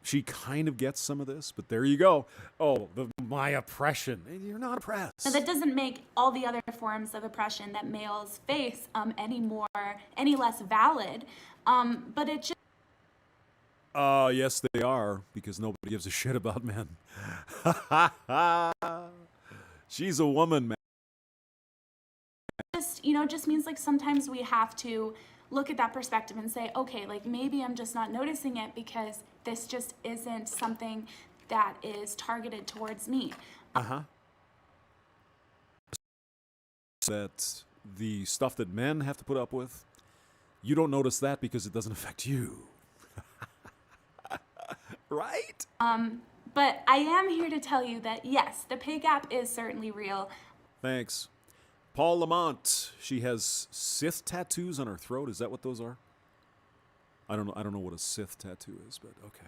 A: she kind of gets some of this, but there you go. Oh, my oppression. You're not oppressed.
B: now that doesn't make all the other forms of oppression that males face any less valid. But it just
A: Yes, they are, because nobody gives a shit about men. She's a woman, man.
B: just means like sometimes we have to look at that perspective and say, okay, like maybe I'm just not noticing it because this just isn't something that is targeted towards me.
A: That the stuff that men have to put up with, you don't notice that because it doesn't affect you. Right?
B: But I am here to tell you that yes, the pay gap is certainly real.
A: Thanks. Paul Lamont. She has Sith tattoos on her throat. Is that what those are? I don't know what a Sith tattoo is, but okay.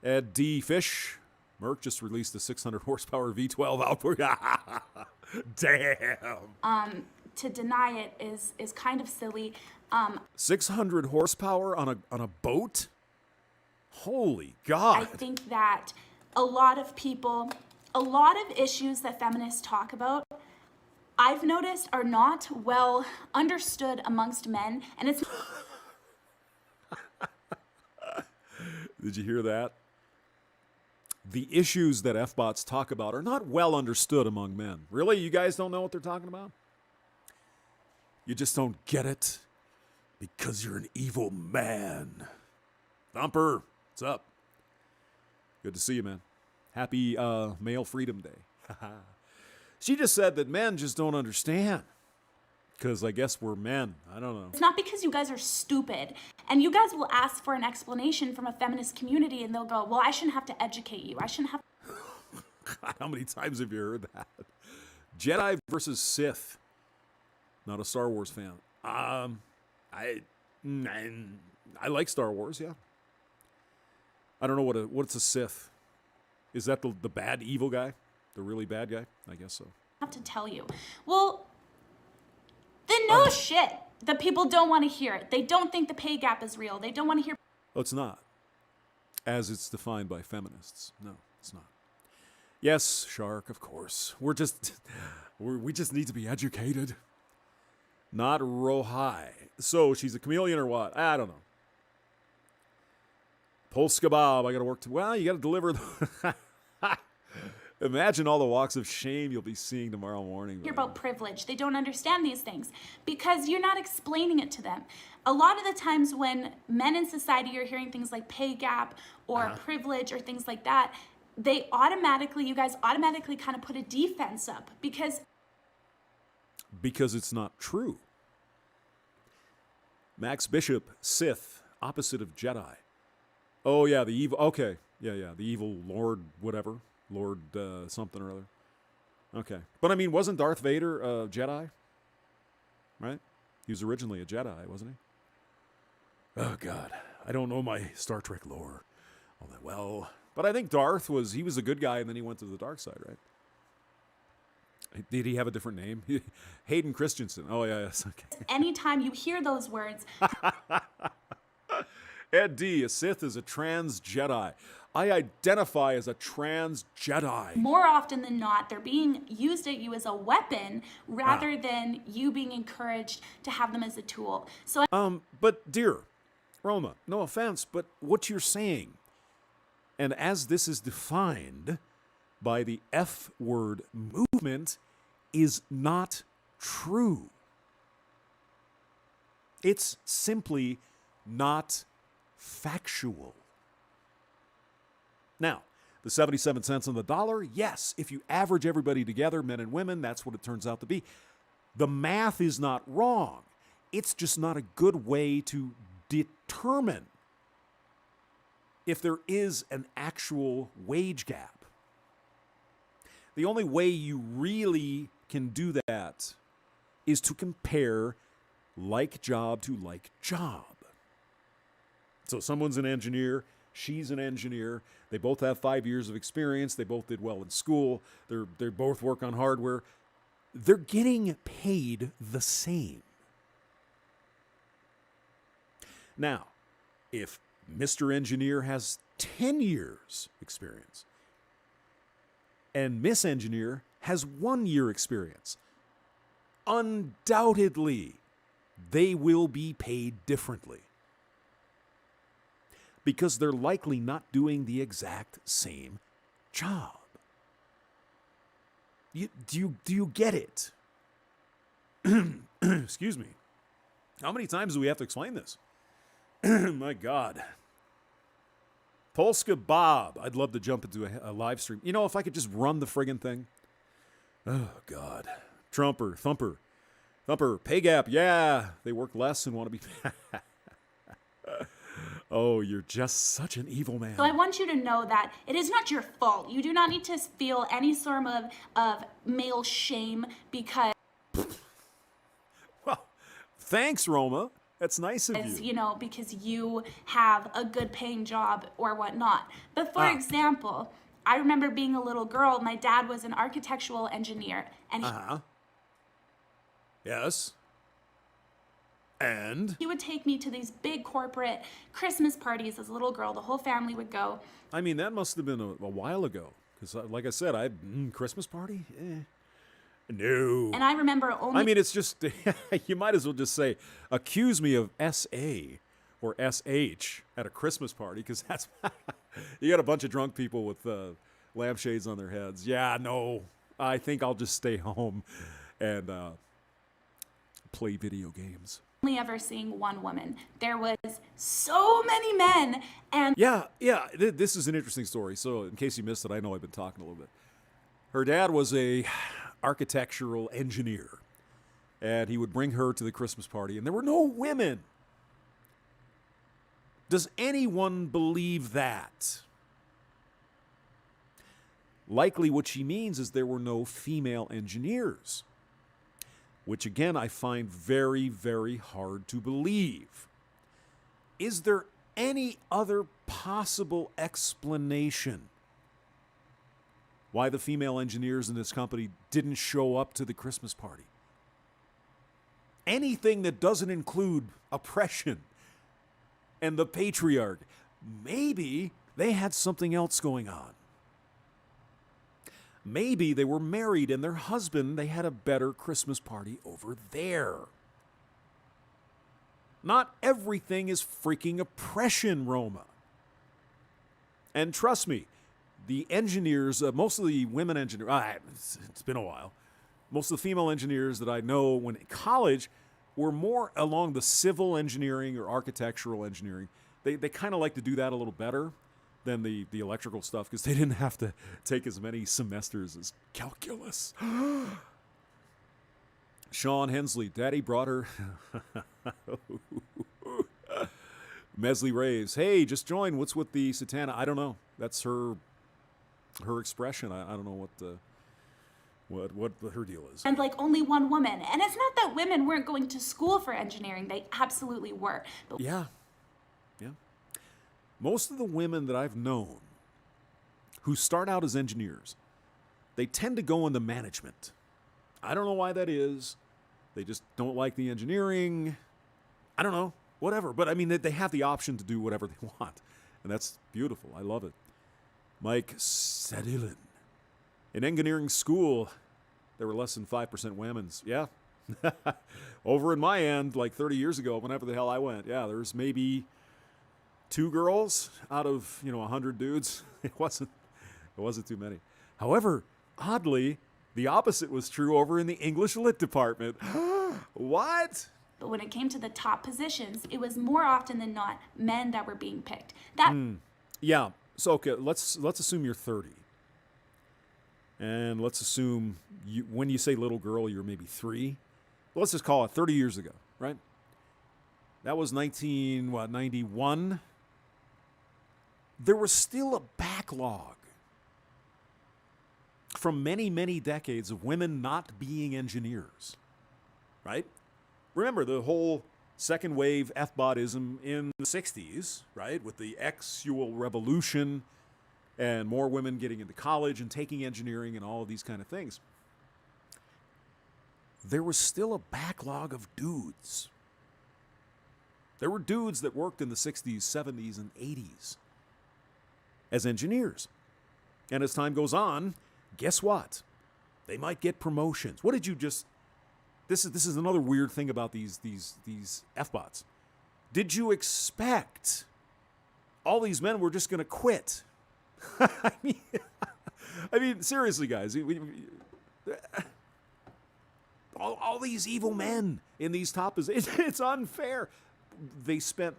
A: Ed D. Fish. Merck just released a 600 horsepower V12 outboard. Damn.
B: To deny it is kind of silly.
A: 600 horsepower on a boat? Holy
B: I
A: God.
B: think that a lot of issues that feminists talk about, I've noticed are not well understood amongst men, and it's
A: Did you hear that? The issues that F-bots talk about are not well understood among men. Really? You guys don't know what they're talking about? You just don't get it because you're an evil man. Thumper, what's up? Good to see you, man. Happy Male Freedom Day. She just said that men just don't understand. Because I guess we're men. I don't know.
B: It's not because you guys are stupid. And you guys will ask for an explanation from a feminist community and they'll go, well, I shouldn't have to educate you. I shouldn't have.
A: God, how many times have you heard that? Jedi versus Sith. Not a Star Wars fan. I like Star Wars, yeah. I don't know what's a Sith. Is that the bad evil guy? The really bad guy? I guess so.
B: Have to tell you. Well, then no shit. The people don't want to hear it. They don't think the pay gap is real. They don't want to hear.
A: Oh, it's not. As it's defined by feminists. No, it's not. Yes, Shark, of course. We just need to be educated. Not Rohai. So she's a chameleon or what? I don't know. Polska Bob, I got to work. Well, you got to deliver. Imagine all the walks of shame you'll be seeing tomorrow morning.
B: Hear about privilege. They don't understand these things because you're not explaining it to them. A lot of the times when men in society are hearing things like pay gap or privilege or things like that, you guys automatically kind of put a defense up because
A: it's not true. Max Bishop, Sith, opposite of Jedi. Oh yeah, the evil. Okay, yeah, the evil Lord, whatever. Lord something or other. Okay. But I mean, wasn't Darth Vader a Jedi? Right? He was originally a Jedi, wasn't he? Oh, God. I don't know my Star Trek lore all that well. But I think Darth was a good guy and then he went to the dark side, right? Did he have a different name? Hayden Christensen. Oh, yeah, yes. Okay.
B: Anytime you hear those words.
A: Ed D, a Sith is a trans Jedi. I identify as a trans Jedi.
B: More often than not, they're being used at you as a weapon rather than you being encouraged to have them as a tool. So,
A: but dear Roma, no offense, but what you're saying, and as this is defined by the F word movement, is not true. It's simply not factual. Now, the 77 cents on the dollar, yes, if you average everybody together, men and women, that's what it turns out to be. The math is not wrong. It's just not a good way to determine if there is an actual wage gap. The only way you really can do that is to compare like job to like job. So someone's an engineer, she's an engineer. They both have 5 years of experience. They both did well in school. They both work on hardware. They're getting paid the same. Now, if Mr. Engineer has 10 years experience and Miss Engineer has 1 year experience, undoubtedly they will be paid differently. Because they're likely not doing the exact same job. Do you get it? Excuse me. How many times do we have to explain this? My God. Polska Bob. I'd love to jump into a live stream. You know, if I could just run the friggin' thing. Oh, God. Thumper. Pay gap. Yeah, they work less and want to be... Oh, you're just such an evil man.
B: So I want you to know that it is not your fault. You do not need to feel any sort of male shame because,
A: Well, thanks, Roma. That's nice of you.
B: you know, because you have a good paying job or whatnot. But for example, I remember being a little girl, my dad was an architectural engineer, and
A: Yes. And?
B: he would take me to these big corporate Christmas parties as a little girl. The whole family would go.
A: I mean, that must have been a while ago. Because, like I said, Christmas party? No.
B: And I remember only.
A: I mean, it's just, you might as well just say, accuse me of SA or SH at a Christmas party, because that's, you got a bunch of drunk people with lampshades on their heads. Yeah, no, I think I'll just stay home and play video games.
B: only ever seeing one woman. There was so many men, and
A: Yeah. This is an interesting story. So, in case you missed it, I know I've been talking a little bit. Her dad was a architectural engineer, and he would bring her to the Christmas party, and there were no women. Does anyone believe that? Likely what she means is there were no female engineers, which again I find very, very hard to believe. Is there any other possible explanation why the female engineers in this company didn't show up to the Christmas party? Anything that doesn't include oppression and the patriarch. Maybe they had something else going on. Maybe they were married and their husband, they had a better Christmas party over there. Not everything is freaking oppression, Roma. And trust me, the engineers, most of the women engineers, it's been a while, most of the female engineers that I know when in college were more along the civil engineering or architectural engineering. They kind of like to do that a little better than the electrical stuff because they didn't have to take as many semesters as calculus. Sean Hensley, Daddy brought her. Mesley Raves, hey, just join. What's with the satana? I don't know. That's her expression. I don't know what her deal is.
B: and like only one woman. And it's not that women weren't going to school for engineering. They absolutely were. But
A: Yeah. Most of the women that I've known who start out as engineers, they tend to go into management. I don't know why that is. They just don't like the engineering. I don't know. Whatever. But I mean, they have the option to do whatever they want. And that's beautiful. I love it. Mike Sadilin. In engineering school, there were less than 5% women's. Yeah. Over in my end, like 30 years ago, whenever the hell I went, yeah, there's maybe 2 girls out of 100 dudes. It wasn't too many. However, oddly, the opposite was true over in the English Lit department. What?
B: But when it came to the top positions, it was more often than not men that were being picked.
A: Yeah. So okay, let's assume you're 30, and let's assume when you say little girl, you're maybe 3. Let's just call it 30 years ago, right? That was 91. There was still a backlog from many, many decades of women not being engineers, right? Remember the whole second wave F-botism in the 60s, right? With the sexual revolution and more women getting into college and taking engineering and all of these kind of things. There was still a backlog of dudes. There were dudes that worked in the 60s, 70s, and 80s as engineers. And as time goes on, guess what? They might get promotions. What did you just... This is another weird thing about these F-bots. Did you expect all these men were just going to quit? I mean, seriously, guys. All these evil men in these top positions, it's unfair. They spent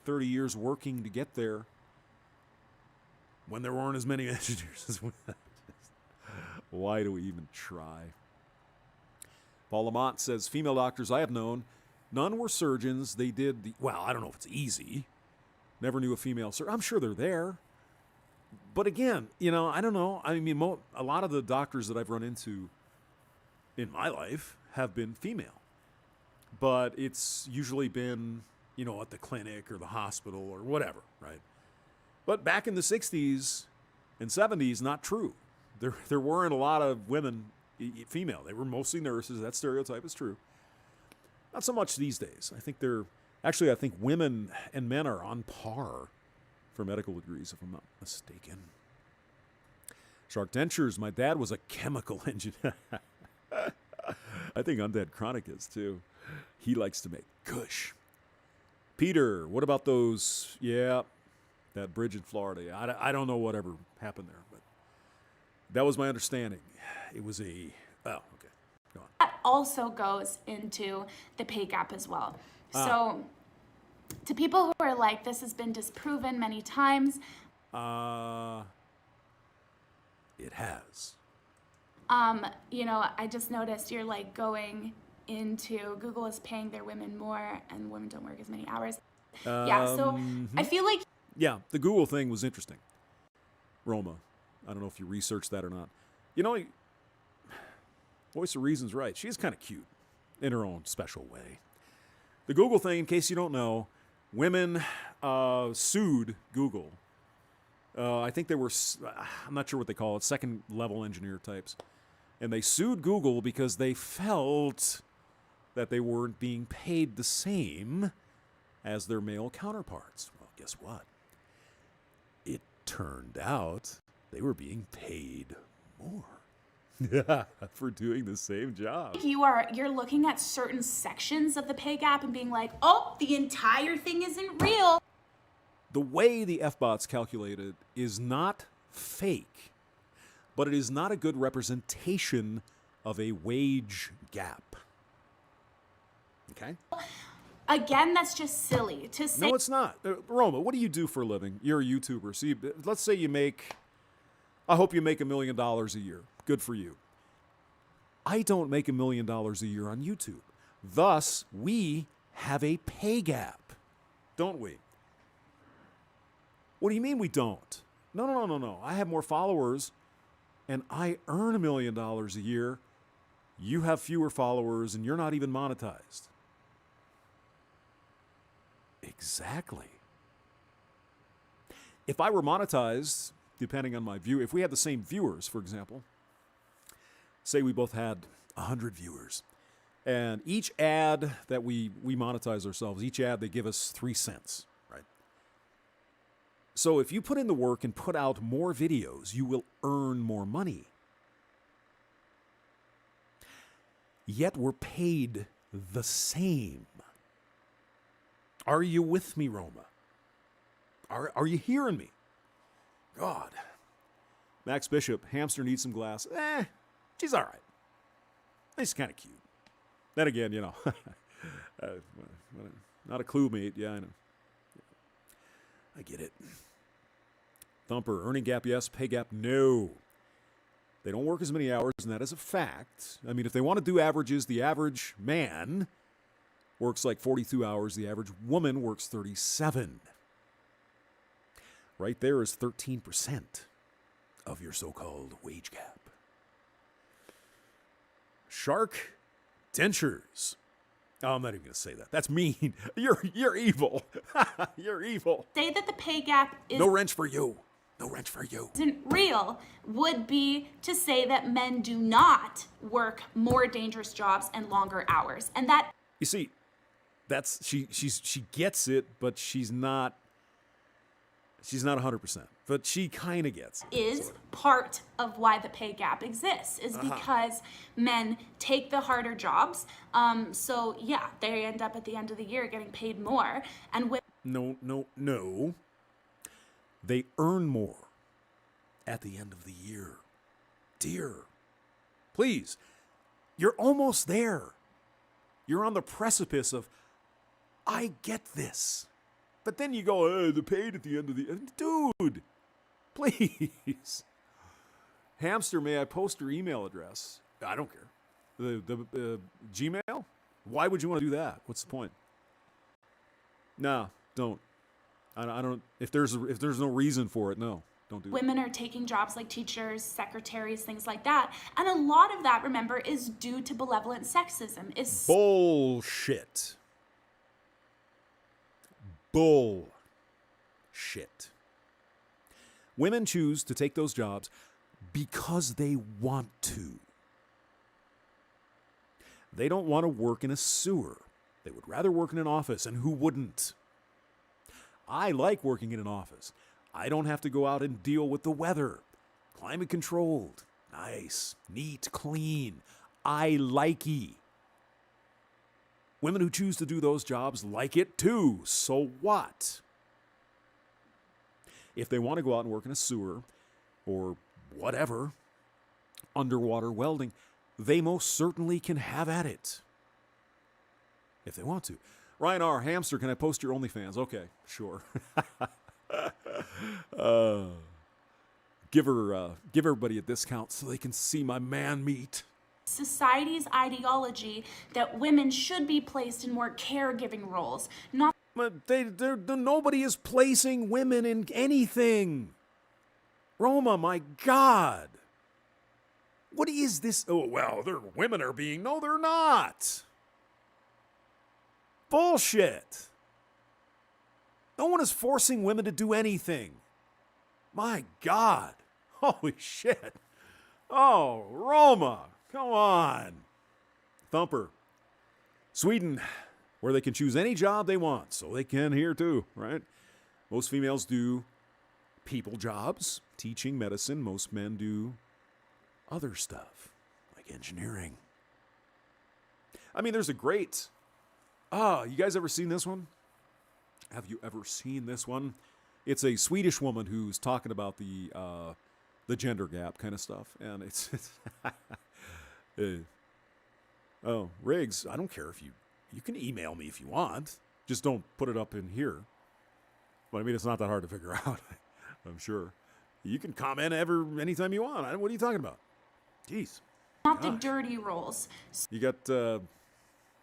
A: 30 years working to get there when there weren't as many engineers as women. Why do we even try? Paul Lamont says, female doctors I have known, none were surgeons. They did well, I don't know if it's easy. Never knew a female surgeon. I'm sure they're there. But again, I don't know. I mean, a lot of the doctors that I've run into in my life have been female. But it's usually been, at the clinic or the hospital or whatever, right? But back in the 60s and 70s, not true. There weren't a lot of women, female. They were mostly nurses. That stereotype is true. Not so much these days. I think women and men are on par for medical degrees, if I'm not mistaken. Shark dentures. My dad was a chemical engineer. I think Undead Chronic is too. He likes to make gush. Peter, what about those? Yeah, that bridge in Florida. I don't know whatever happened there, but that was my understanding. It was okay. Go on.
B: That also goes into the pay gap as well. So to people who are like, this has been disproven many times.
A: It has.
B: I just noticed you're like going into Google is paying their women more and women don't work as many hours. So I feel like...
A: Yeah, the Google thing was interesting. Roma. I don't know if you researched that or not. Voice of Reason's right. She's kind of cute in her own special way. The Google thing, in case you don't know, women sued Google. I think they were, I'm not sure what they call it, second-level engineer types. And they sued Google because they felt that they weren't being paid the same as their male counterparts. Well, guess what? It turned out they were being paid more for doing the same job.
B: You're looking at certain sections of the pay gap and being like, oh, the entire thing isn't real.
A: The way the FBOT's calculated is not fake, but it is not a good representation of a wage gap. Okay?
B: Again, that's just silly to say.
A: No, it's not. Roma, what do you do for a living? You're a YouTuber. So let's say I hope you make $1 million a year. Good for you. I don't make $1 million a year on YouTube. Thus, we have a pay gap, don't we? What do you mean we don't? No. I have more followers, and I earn $1 million a year. You have fewer followers, and you're not even monetized. Exactly. If I were monetized, depending on my view, if we had the same viewers, for example, say we both had 100 viewers, and each ad that we monetize ourselves, each ad they give us 3 cents, right? So if you put in the work and put out more videos, you will earn more money. Yet we're paid the same. Are you with me, Roma? Are you hearing me? God. Max Bishop, hamster needs some glass. She's all right. She's kind of cute. Then again, not a clue mate. Yeah, I know. I get it. Thumper, earning gap, yes. Pay gap, no. They don't work as many hours, and that is a fact. I mean, if they want to do averages, the average man works like 42 hours. The average woman works 37. Right there is 13% of your so-called wage gap. Shark dentures. Oh, I'm not even going to say that. That's mean. You're evil. You're evil.
B: Say that the pay gap is
A: no wrench for you. No wrench for you.
B: Isn't real would be to say that men do not work more dangerous jobs and longer hours. And that,
A: you see, that's she gets it, but she's not 100%. But she kind of gets it.
B: Is part of why the pay gap exists, is because men take the harder jobs. So yeah, they end up at the end of the year getting paid more. And with
A: No. They earn more at the end of the year. Dear, please, you're almost there. You're on the precipice of, I get this. But then you go, the paid at the end of the... Dude, please. Hamster, may I post your email address? I don't care. The Gmail? Why would you want to do that? What's the point? Nah, don't. I don't. If there's no reason for it, no, don't do it.
B: Women are taking jobs like teachers, secretaries, things like that. And a lot of that, remember, is due to benevolent sexism.
A: Bullshit. Bullshit. Women choose to take those jobs because they want to. They don't want to work in a sewer. They would rather work in an office, and who wouldn't? I like working in an office. I don't have to go out and deal with the weather. Climate controlled. Nice. Neat. Clean. I likey. Women who choose to do those jobs like it too. So what? If they want to go out and work in a sewer or whatever, underwater welding, they most certainly can have at it. If they want to. Ryan R. Hamster, can I post your OnlyFans? Okay, sure. Give everybody a discount so they can see my man meat.
B: Society's ideology that women should be placed in more caregiving roles, not.
A: But nobody is placing women in anything. Roma, my God. What is this? Oh, well, women are being. No, they're not. Bullshit. No one is forcing women to do anything. My God. Holy shit. Oh, Roma. Come on. Thumper. Sweden, where they can choose any job they want. So they can here too, right? Most females do people jobs, teaching, medicine. Most men do other stuff, like engineering. I mean, there's a great... you guys ever seen this one? Have you ever seen this one? It's a Swedish woman who's talking about the gender gap kind of stuff, and it's oh, Riggs, I don't care if you can email me if you want. Just don't put it up in here. But I mean, it's not that hard to figure out. I'm sure you can comment anytime you want. What are you talking about? Jeez.
B: Not the dirty roles.
A: You got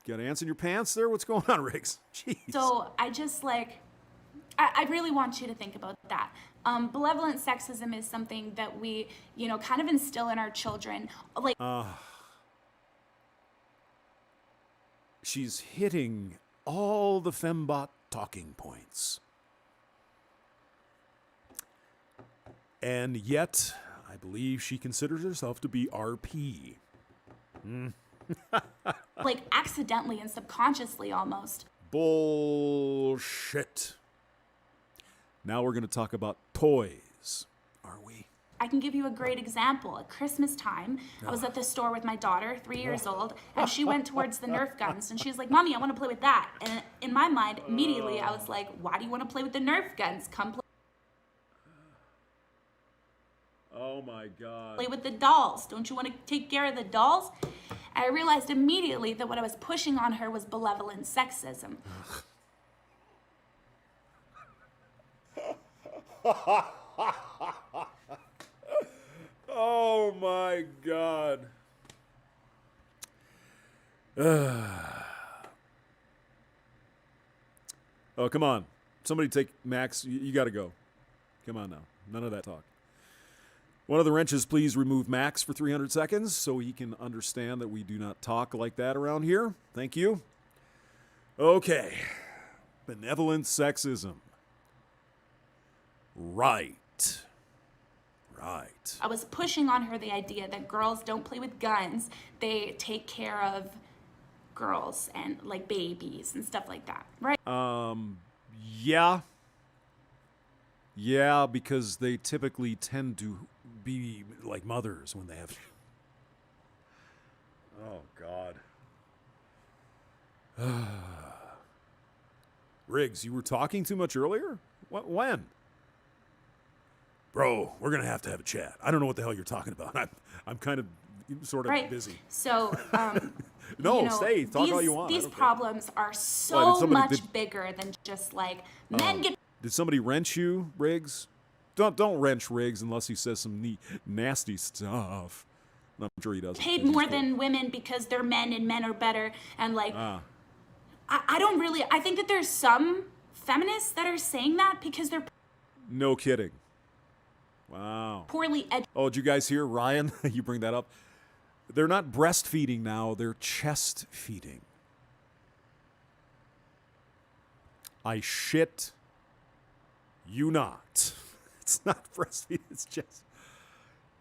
A: ants in your pants there? What's going on, Riggs? Jeez.
B: So I just I really want you to think about that. Benevolent sexism is something that we, kind of instill in our children.
A: She's hitting all the fembot talking points. And yet, I believe she considers herself to be RP.
B: Accidentally and subconsciously almost.
A: Bullshit. Now we're going to talk about toys, are we?
B: I can give you a great example. At Christmas time, I was at the store with my daughter, 3 years old, and she went towards the Nerf guns, and she's like, Mommy, I want to play with that. And in my mind, immediately, I was like, why do you want to play with the Nerf guns? Come
A: Oh my God.
B: play with the dolls. Don't you want to take care of the dolls? And I realized immediately that what I was pushing on her was benevolent sexism.
A: Oh my God. Oh, come on. Somebody take Max. You got to go. Come on now. None of that talk. One of the wrenches, please remove Max for 300 seconds so he can understand that we do not talk like that around here. Thank you. Okay. Benevolent sexism. Right.
B: I was pushing on her the idea that girls don't play with guns. They take care of girls and babies and stuff like that, right?
A: Yeah. Yeah, because they typically tend to be like mothers when they have... Oh, God. Riggs, you were talking too much earlier? When? Bro, we're going to have a chat. I don't know what the hell you're talking about. I'm kind of sort of busy.
B: So,
A: no, stay. Talk all you want.
B: These problems are so much bigger than just men get...
A: Did somebody wrench you, Riggs? Don't wrench Riggs unless he says some nasty stuff. I'm sure he does.
B: Paid more than women because they're men and men are better. And I don't really... I think that there's some feminists that are saying that because they're
A: No kidding. Wow.
B: poorly educated.
A: Oh, did you guys hear, Ryan? You bring that up. They're not breastfeeding now, they're chest feeding. I shit you not. It's not breastfeeding, it's chest.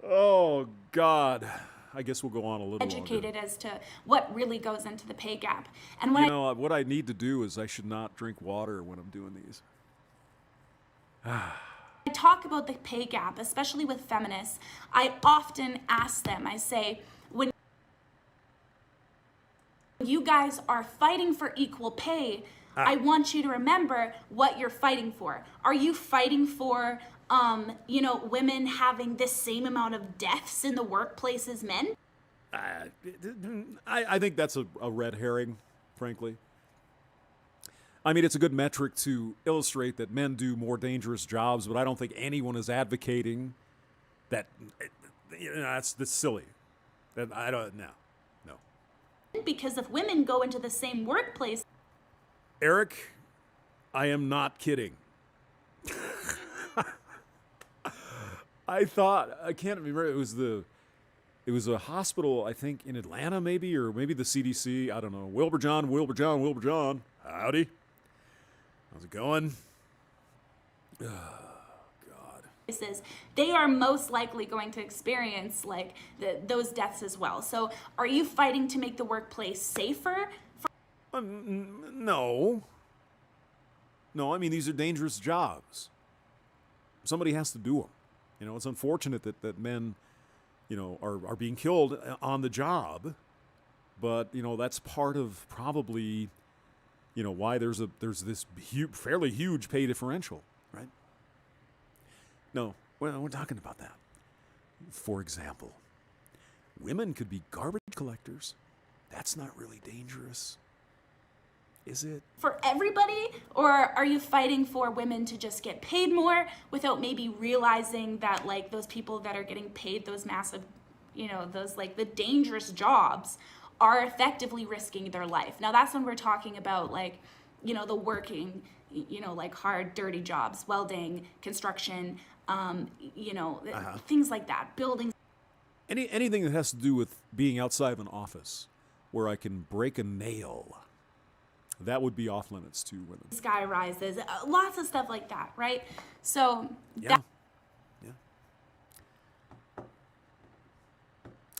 A: Oh, God. I guess we'll go on a little
B: Educated
A: longer.
B: as to what really goes into the pay gap. And when
A: You know, what I need to do is I should not drink water when I'm doing these.
B: I talk about the pay gap, especially with feminists, I often ask them, I say, when you guys are fighting for equal pay, I want you to remember what you're fighting for. Are you fighting for, women having the same amount of deaths in the workplace as men?
A: I think that's a red herring, frankly. I mean, it's a good metric to illustrate that men do more dangerous jobs, but I don't think anyone is advocating that. That's silly. That I don't. No.
B: Because if women go into the same workplace,
A: Eric, I am not kidding. I can't remember. It was a hospital, I think, in Atlanta, maybe the CDC. I don't know. Wilbur John. Howdy. How's it going? Oh, God.
B: they are most likely going to experience like those deaths as well. So are you fighting to make the workplace safer?
A: No. No, I mean, these are dangerous jobs. Somebody has to do them. It's unfortunate that men, are being killed on the job. But, that's part of probably, why there's this fairly huge pay differential, right? No, we're talking about that. For example, women could be garbage collectors. That's not really dangerous, is it?
B: For everybody? Or are you fighting for women to just get paid more without maybe realizing that like those people that are getting paid those massive, those like the dangerous jobs are effectively risking their life? Now that's when we're talking about like, the working, like hard, dirty jobs, welding, construction, things like that, buildings.
A: Anything that has to do with being outside of an office where I can break a nail, that would be off limits to women.
B: Sky rises, lots of stuff like that, right? So
A: Yeah.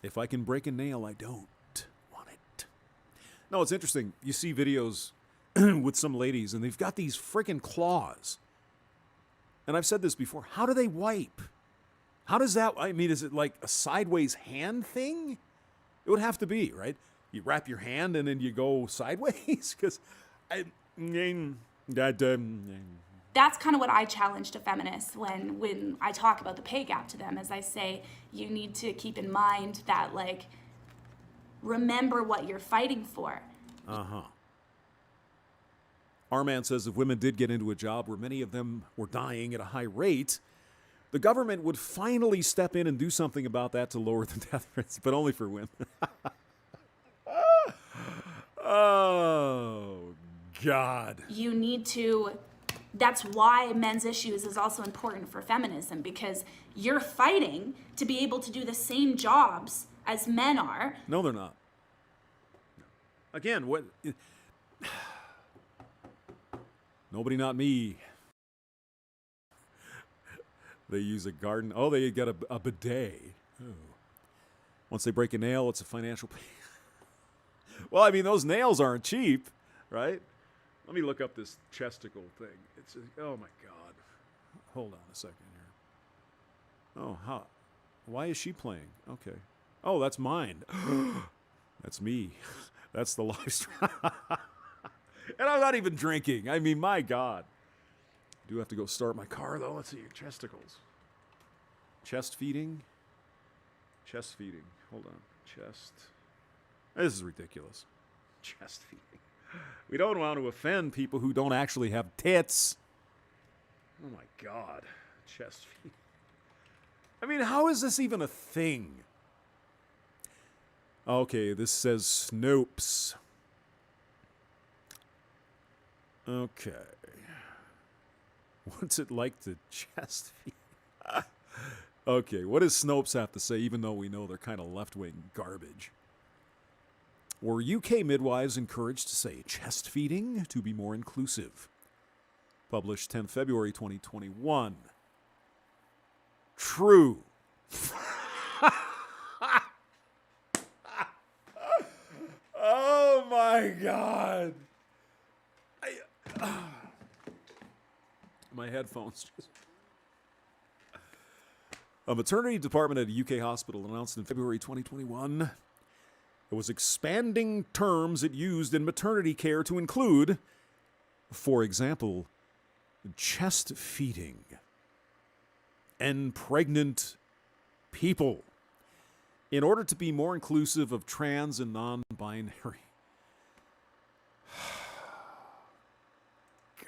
A: If I can break a nail, I don't want it. No, it's interesting. You see videos with some ladies, and they've got these freaking claws. And I've said this before. How do they wipe? How does that, is it like a sideways hand thing? It would have to be, right? You wrap your hand and then you go sideways? Because
B: that's kind of what I challenge to feminists when I talk about the pay gap to them, as I say, you need to keep in mind that, like, remember what you're fighting for.
A: Our man says if women did get into a job where many of them were dying at a high rate, the government would finally step in and do something about that to lower the death rates, but only for women. Oh, God.
B: You need to, that's why men's issues is also important for feminism, because you're fighting to be able to do the same jobs as men are.
A: No, they're not. Again, what? Nobody, not me. They use a garden. Oh, they got a bidet. Oh. Once they break a nail, it's a financial pain. Well, I mean, those nails aren't cheap, right? Let me look up this chesticle thing. It's oh my God. Hold on a second here. Oh, how? Why is she playing? Okay. Oh, that's mine. That's me. That's the live stream. And I'm not even drinking. I mean, my God. I do have to go start my car, though. Let's see your chesticles. Chest feeding. Chest feeding. Hold on. Chest. This is ridiculous. Chest feeding. We don't want to offend people who don't actually have tits. Oh, my God. Chest feeding. I mean, how is this even a thing? Okay, this says Snopes. Okay. What's it like to chest feed? Okay, what does Snopes have to say, even though we know they're kind of left-wing garbage? Were UK midwives encouraged to say chest feeding to be more inclusive? Published 10 February 2021. True. Oh my God. My headphones just... A maternity department at a UK hospital announced in February 2021 it was expanding terms it used in maternity care to include, for example, chest feeding and pregnant people in order to be more inclusive of trans and non-binary.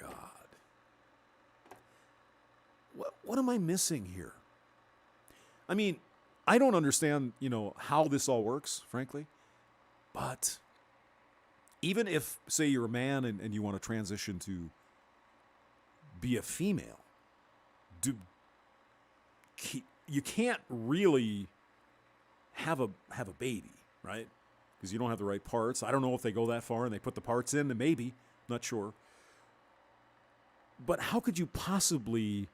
A: God. What am I missing here? I mean, I don't understand, how this all works, frankly. But even if, say, you're a man and you want to transition to be a female, you can't really have a baby, right? Because you don't have the right parts. I don't know if they go that far and they put the parts in, and maybe, not sure. But how could you possibly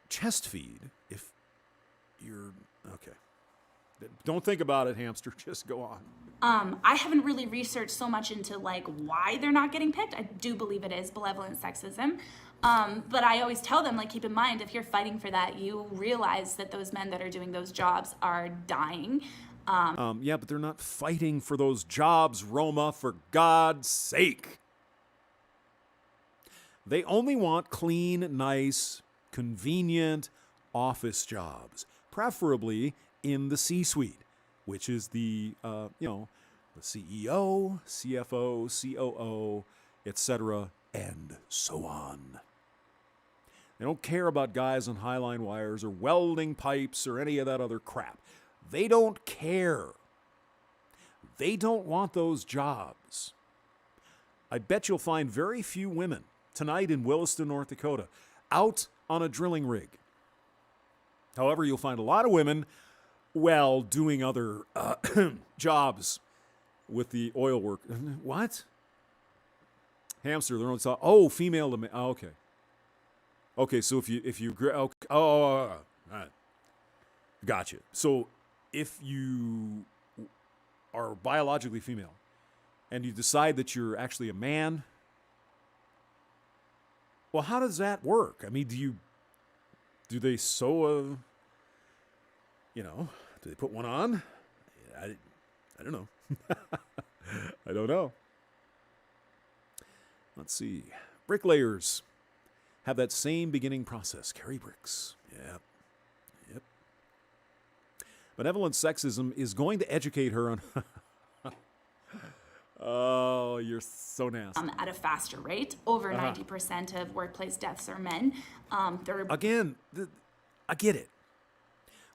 A: chest feed if you're okay? Don't think about it, hamster. Just go on.
B: I haven't really researched so much into like why they're not getting picked. I do believe it is benevolent sexism. But I always tell them, like, keep in mind, if you're fighting for that, you realize that those men that are doing those jobs are dying.
A: Yeah, but they're not fighting for those jobs, Roma, for God's sake. They only want clean, nice, convenient office jobs, preferably in the C-suite, which is the CEO, CFO, COO, etc., and so on. They don't care about guys on highline wires or welding pipes or any of that other crap. They don't care. They don't want those jobs. I bet you'll find very few women tonight in Williston, North Dakota, out on a drilling rig. However, you'll find a lot of women, doing other jobs with the oil work. What? Hamster, they're only talking, female to male. Oh, okay. Okay, so if you all right. Gotcha. So if you are biologically female and you decide that you're actually a man, well, how does that work? I mean, do they sew do they put one on? I don't know. I don't know. Let's see. Bricklayers have that same beginning process. Carry bricks. Yep. Benevolent sexism is going to educate her on... Oh, you're so nasty.
B: At a faster rate. Over 90% of workplace deaths are men.
A: Again, I get it.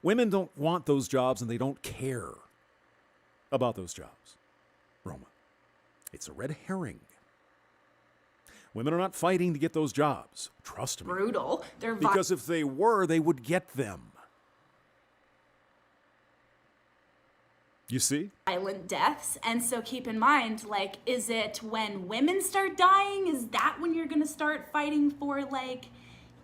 A: Women don't want those jobs and they don't care about those jobs. Roma, it's a red herring. Women are not fighting to get those jobs. Trust me.
B: Brutal.
A: Because if they were, they would get them. You see?
B: Violent deaths. And so keep in mind, like, is it when women start dying? Is that when you're going to start fighting for, like,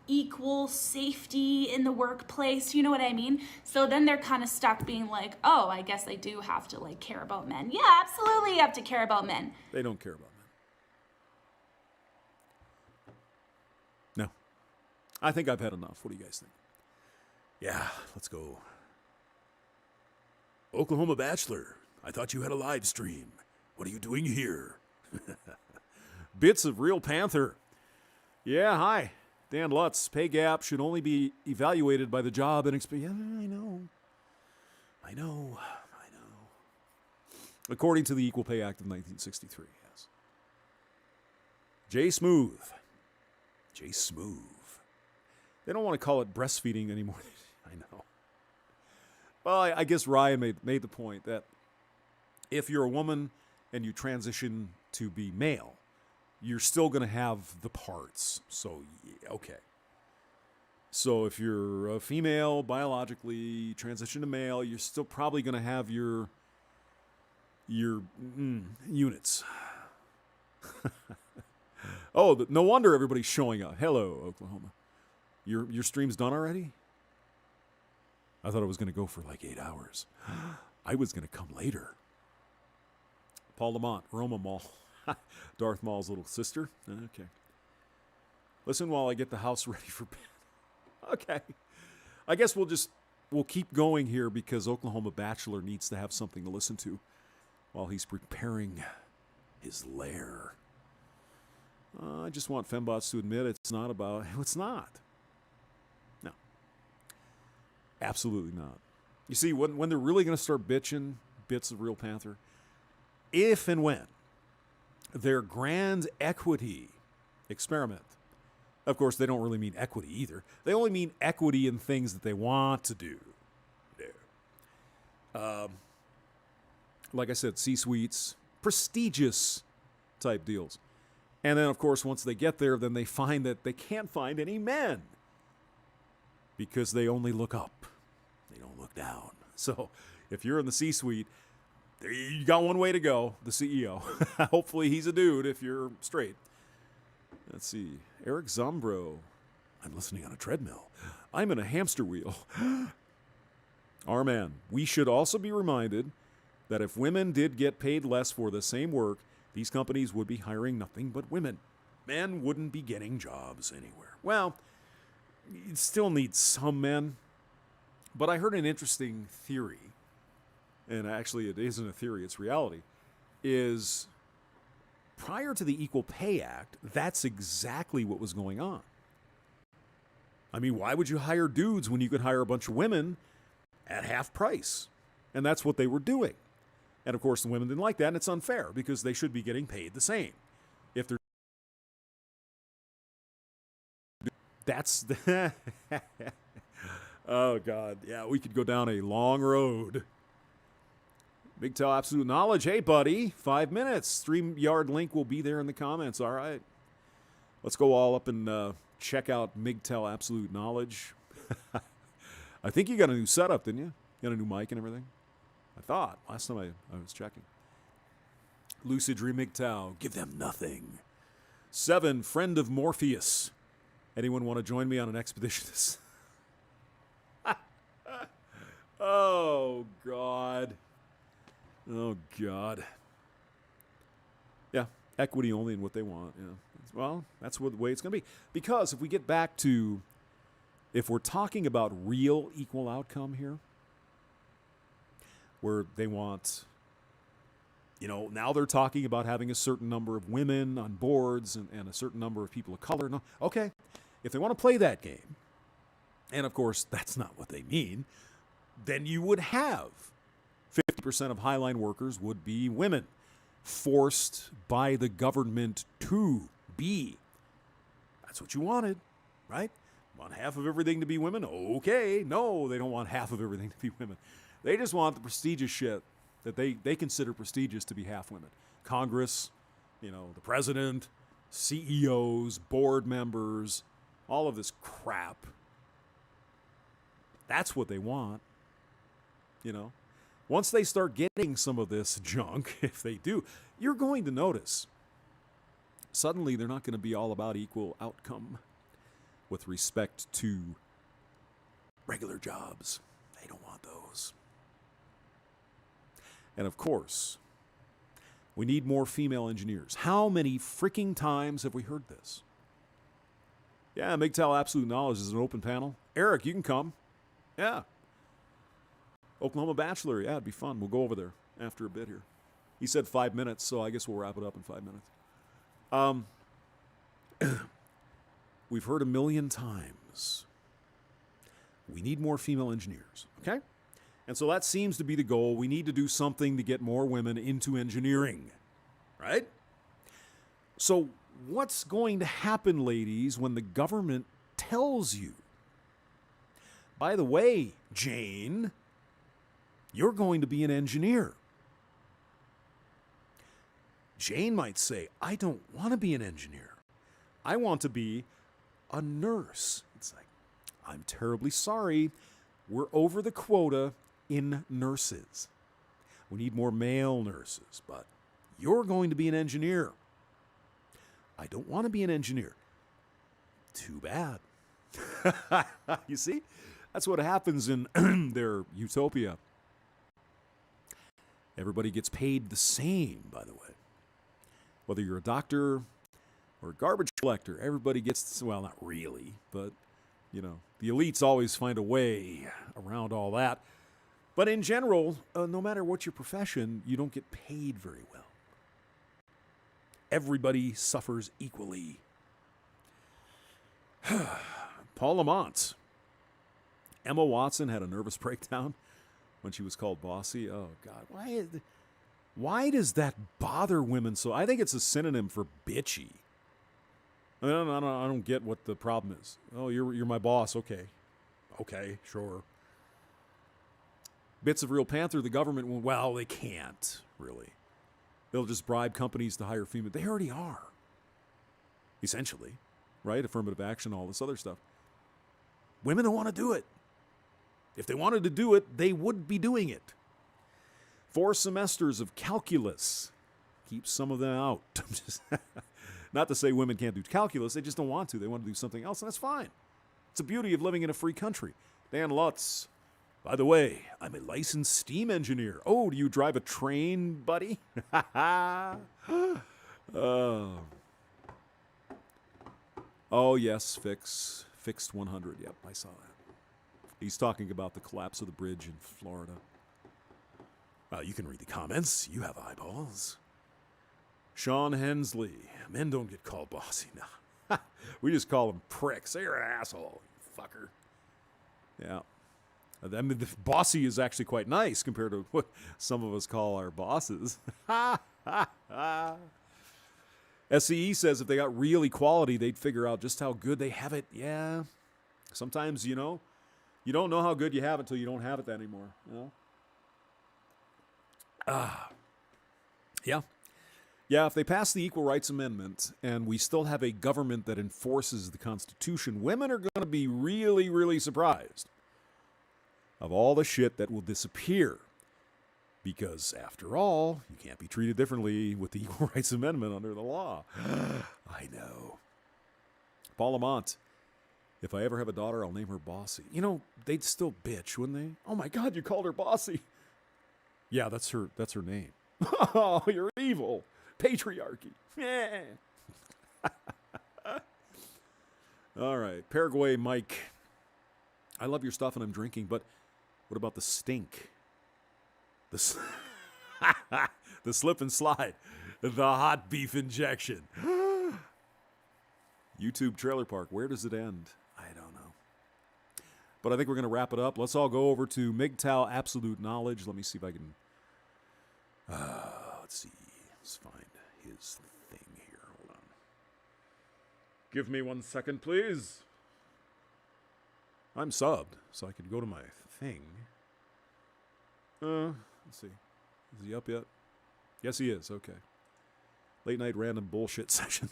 B: equal safety in the workplace? You know what I mean? So then they're kind of stuck being like, oh, I guess I do have to, like, care about men. Yeah, absolutely you have to care about men.
A: They don't care about men. No. I think I've had enough. What do you guys think? Yeah, let's go. Oklahoma Bachelor, I thought you had a live stream. What are you doing here? Bits of Real Panther. Yeah, hi. Dan Lutz, pay gap should only be evaluated by the job and experience. Yeah, I know. According to the Equal Pay Act of 1963, yes. Jay Smooth. They don't want to call it breastfeeding anymore. I know. Well, I guess Ryan made the point that if you're a woman and you transition to be male, you're still going to have the parts. So, okay. So if you're a female, biologically transition to male, you're still probably going to have your units. Oh, no wonder everybody's showing up. Hello, Oklahoma. Your stream's done already? I thought it was going to go for like 8 hours. I was going to come later. Paul Lamont, Roma Mall. Darth Maul's little sister. Okay. Listen while I get the house ready for bed. Okay. I guess we'll keep going here because Oklahoma Bachelor needs to have something to listen to while he's preparing his lair. I just want fembots to admit it's not. No. Absolutely not. You see, when they're really going to start bitching bits of Real Panther, if and when their grand equity experiment, of course, they don't really mean equity either. They only mean equity in things that they want to do. Like I said, C-suites, prestigious type deals. And then, of course, once they get there, then they find that they can't find any men because they only look up. They don't look down. So if you're in the C-suite, you got one way to go, the CEO. Hopefully he's a dude if you're straight. Let's see. Eric Zombro. I'm listening on a treadmill. I'm in a hamster wheel. Our man. We should also be reminded that if women did get paid less for the same work, these companies would be hiring nothing but women. Men wouldn't be getting jobs anywhere. Well, you still need some men. But I heard an interesting theory, and actually it isn't a theory, it's reality, is prior to the Equal Pay Act, that's exactly what was going on. I mean, why would you hire dudes when you could hire a bunch of women at half price? And that's what they were doing. And of course, the women didn't like that, and it's unfair because they should be getting paid the same. If they're that's the oh God, yeah, we could go down a long road. Big Tell Absolute Knowledge, hey buddy, 5 minutes. StreamYard link will be there in the comments. All right, let's go all up and check out MGTOW Absolute Knowledge. I think you got a new setup, didn't you? You got a new mic and everything. I thought last time I was checking. Lucid Dream MGTOW, give them nothing. 7, Friend of Morpheus. Anyone want to join me on an expedition? Oh, God. Oh, God. Yeah, equity only in what they want. Yeah. Well, that's the way it's going to be. Because if we get back to, if we're talking about real equal outcome here, where they want, now they're talking about having a certain number of women on boards and a certain number of people of color. No, okay, if they want to play that game, and of course that's not what they mean, then you would have 50% of Highline workers would be women, forced by the government to be. That's what you wanted, right? Want half of everything to be women? Okay, no, they don't want half of everything to be women. They just want the prestigious shit that they consider prestigious to be half women. Congress, the president, CEOs, board members, all of this crap. That's what they want, Once they start getting some of this junk, if they do, you're going to notice. Suddenly, they're not going to be all about equal outcome with respect to regular jobs. They don't want those. And of course, we need more female engineers. How many freaking times have we heard this? Yeah, MGTOW Absolute Knowledge is an open panel. Eric, you can come. Yeah. Oklahoma Bachelor. Yeah, it'd be fun. We'll go over there after a bit here. He said 5 minutes, so I guess we'll wrap it up in 5 minutes. We've heard a million times. We need more female engineers, okay? And so that seems to be the goal. We need to do something to get more women into engineering, right? So what's going to happen, ladies, when the government tells you, by the way, Jane, you're going to be an engineer? Jane might say, I don't want to be an engineer. I want to be a nurse. It's like, I'm terribly sorry. We're over the quota in nurses. We need more male nurses, but you're going to be an engineer. I don't want to be an engineer. Too bad. You see? That's what happens in their utopia. Everybody gets paid the same, by the way. Whether you're a doctor or a garbage collector, everybody gets, well, not really, but, you know, the elites always find a way around all that. But in general, no matter what your profession, you don't get paid very well. Everybody suffers equally. Paul Lamont. Emma Watson had a nervous breakdown when she was called bossy. Oh, God. Why does that bother women so? I think it's a synonym for bitchy. I don't get what the problem is. Oh, you're my boss. Okay. Okay, sure. Bits of Real Panther, the government will, well, they can't, really. They'll just bribe companies to hire female. They already are. Essentially. Right? Affirmative action, all this other stuff. Women don't want to do it. If they wanted to do it, they would be doing it. 4 semesters of calculus. Keep some of them out. Not to say women can't do calculus. They just don't want to. They want to do something else, and that's fine. It's the beauty of living in a free country. Dan Lutz. By the way, I'm a licensed steam engineer. Oh, do you drive a train, buddy? Oh, yes, Fixed 100. Yep, I saw that. He's talking about the collapse of the bridge in Florida. You can read the comments. You have eyeballs. Sean Hensley. Men don't get called bossy. No. We just call them pricks. You're an asshole, you fucker. Yeah. I mean, the bossy is actually quite nice compared to what some of us call our bosses. SCE says if they got real equality, they'd figure out just how good they have it. Yeah. Sometimes, you know, you don't know how good you have it until you don't have it anymore. You know? Yeah. Yeah, if they pass the Equal Rights Amendment and we still have a government that enforces the Constitution, women are going to be really, really surprised of all the shit that will disappear. Because, after all, you can't be treated differently with the Equal Rights Amendment under the law. I know. Paul Lamont. If I ever have a daughter, I'll name her Bossy. You know, they'd still bitch, wouldn't they? Oh my God, you called her Bossy. Yeah, that's her name. Oh, you're evil. Patriarchy. Yeah. All right. Paraguay Mike. I love your stuff and I'm drinking, but what about the stink? The slip and slide. The hot beef injection. YouTube trailer park. Where does it end? I don't know. But I think we're going to wrap it up. Let's all go over to MGTOW Absolute Knowledge. Let me see if I can... let's see. Let's find his thing here. Hold on. Give me 1 second, please. I'm subbed, so I could go to my thing. Let's see. Is he up yet? Yes, he is. Okay. Late night random bullshit session.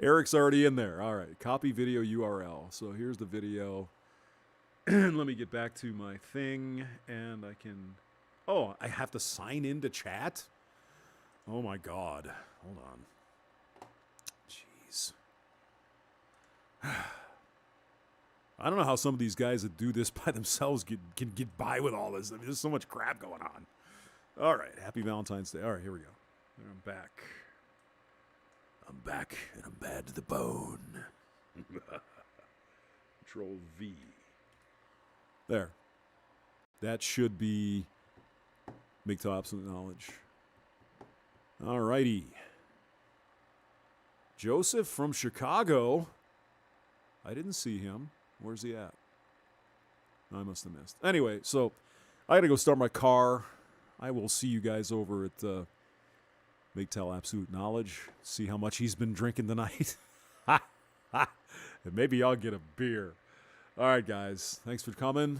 A: Eric's already in there. All right. Copy video URL. So here's the video. Let me get back to my thing, and I can... Oh, I have to sign into chat? Oh, my God. Hold on. Jeez. I don't know how some of these guys that do this by themselves can get by with all this. I mean, there's so much crap going on. All right. Happy Valentine's Day. All right, here we go. I'm back. I'm back, and I'm bad to the bone. Control V. There. That should be MGTOW Absolute Knowledge. All righty. Joseph from Chicago. I didn't see him. Where's he at? I must have missed. Anyway, so I got to go start my car. I will see you guys over at MGTOW Absolute Knowledge. See how much he's been drinking tonight. And maybe I'll get a beer. All right, guys. Thanks for coming.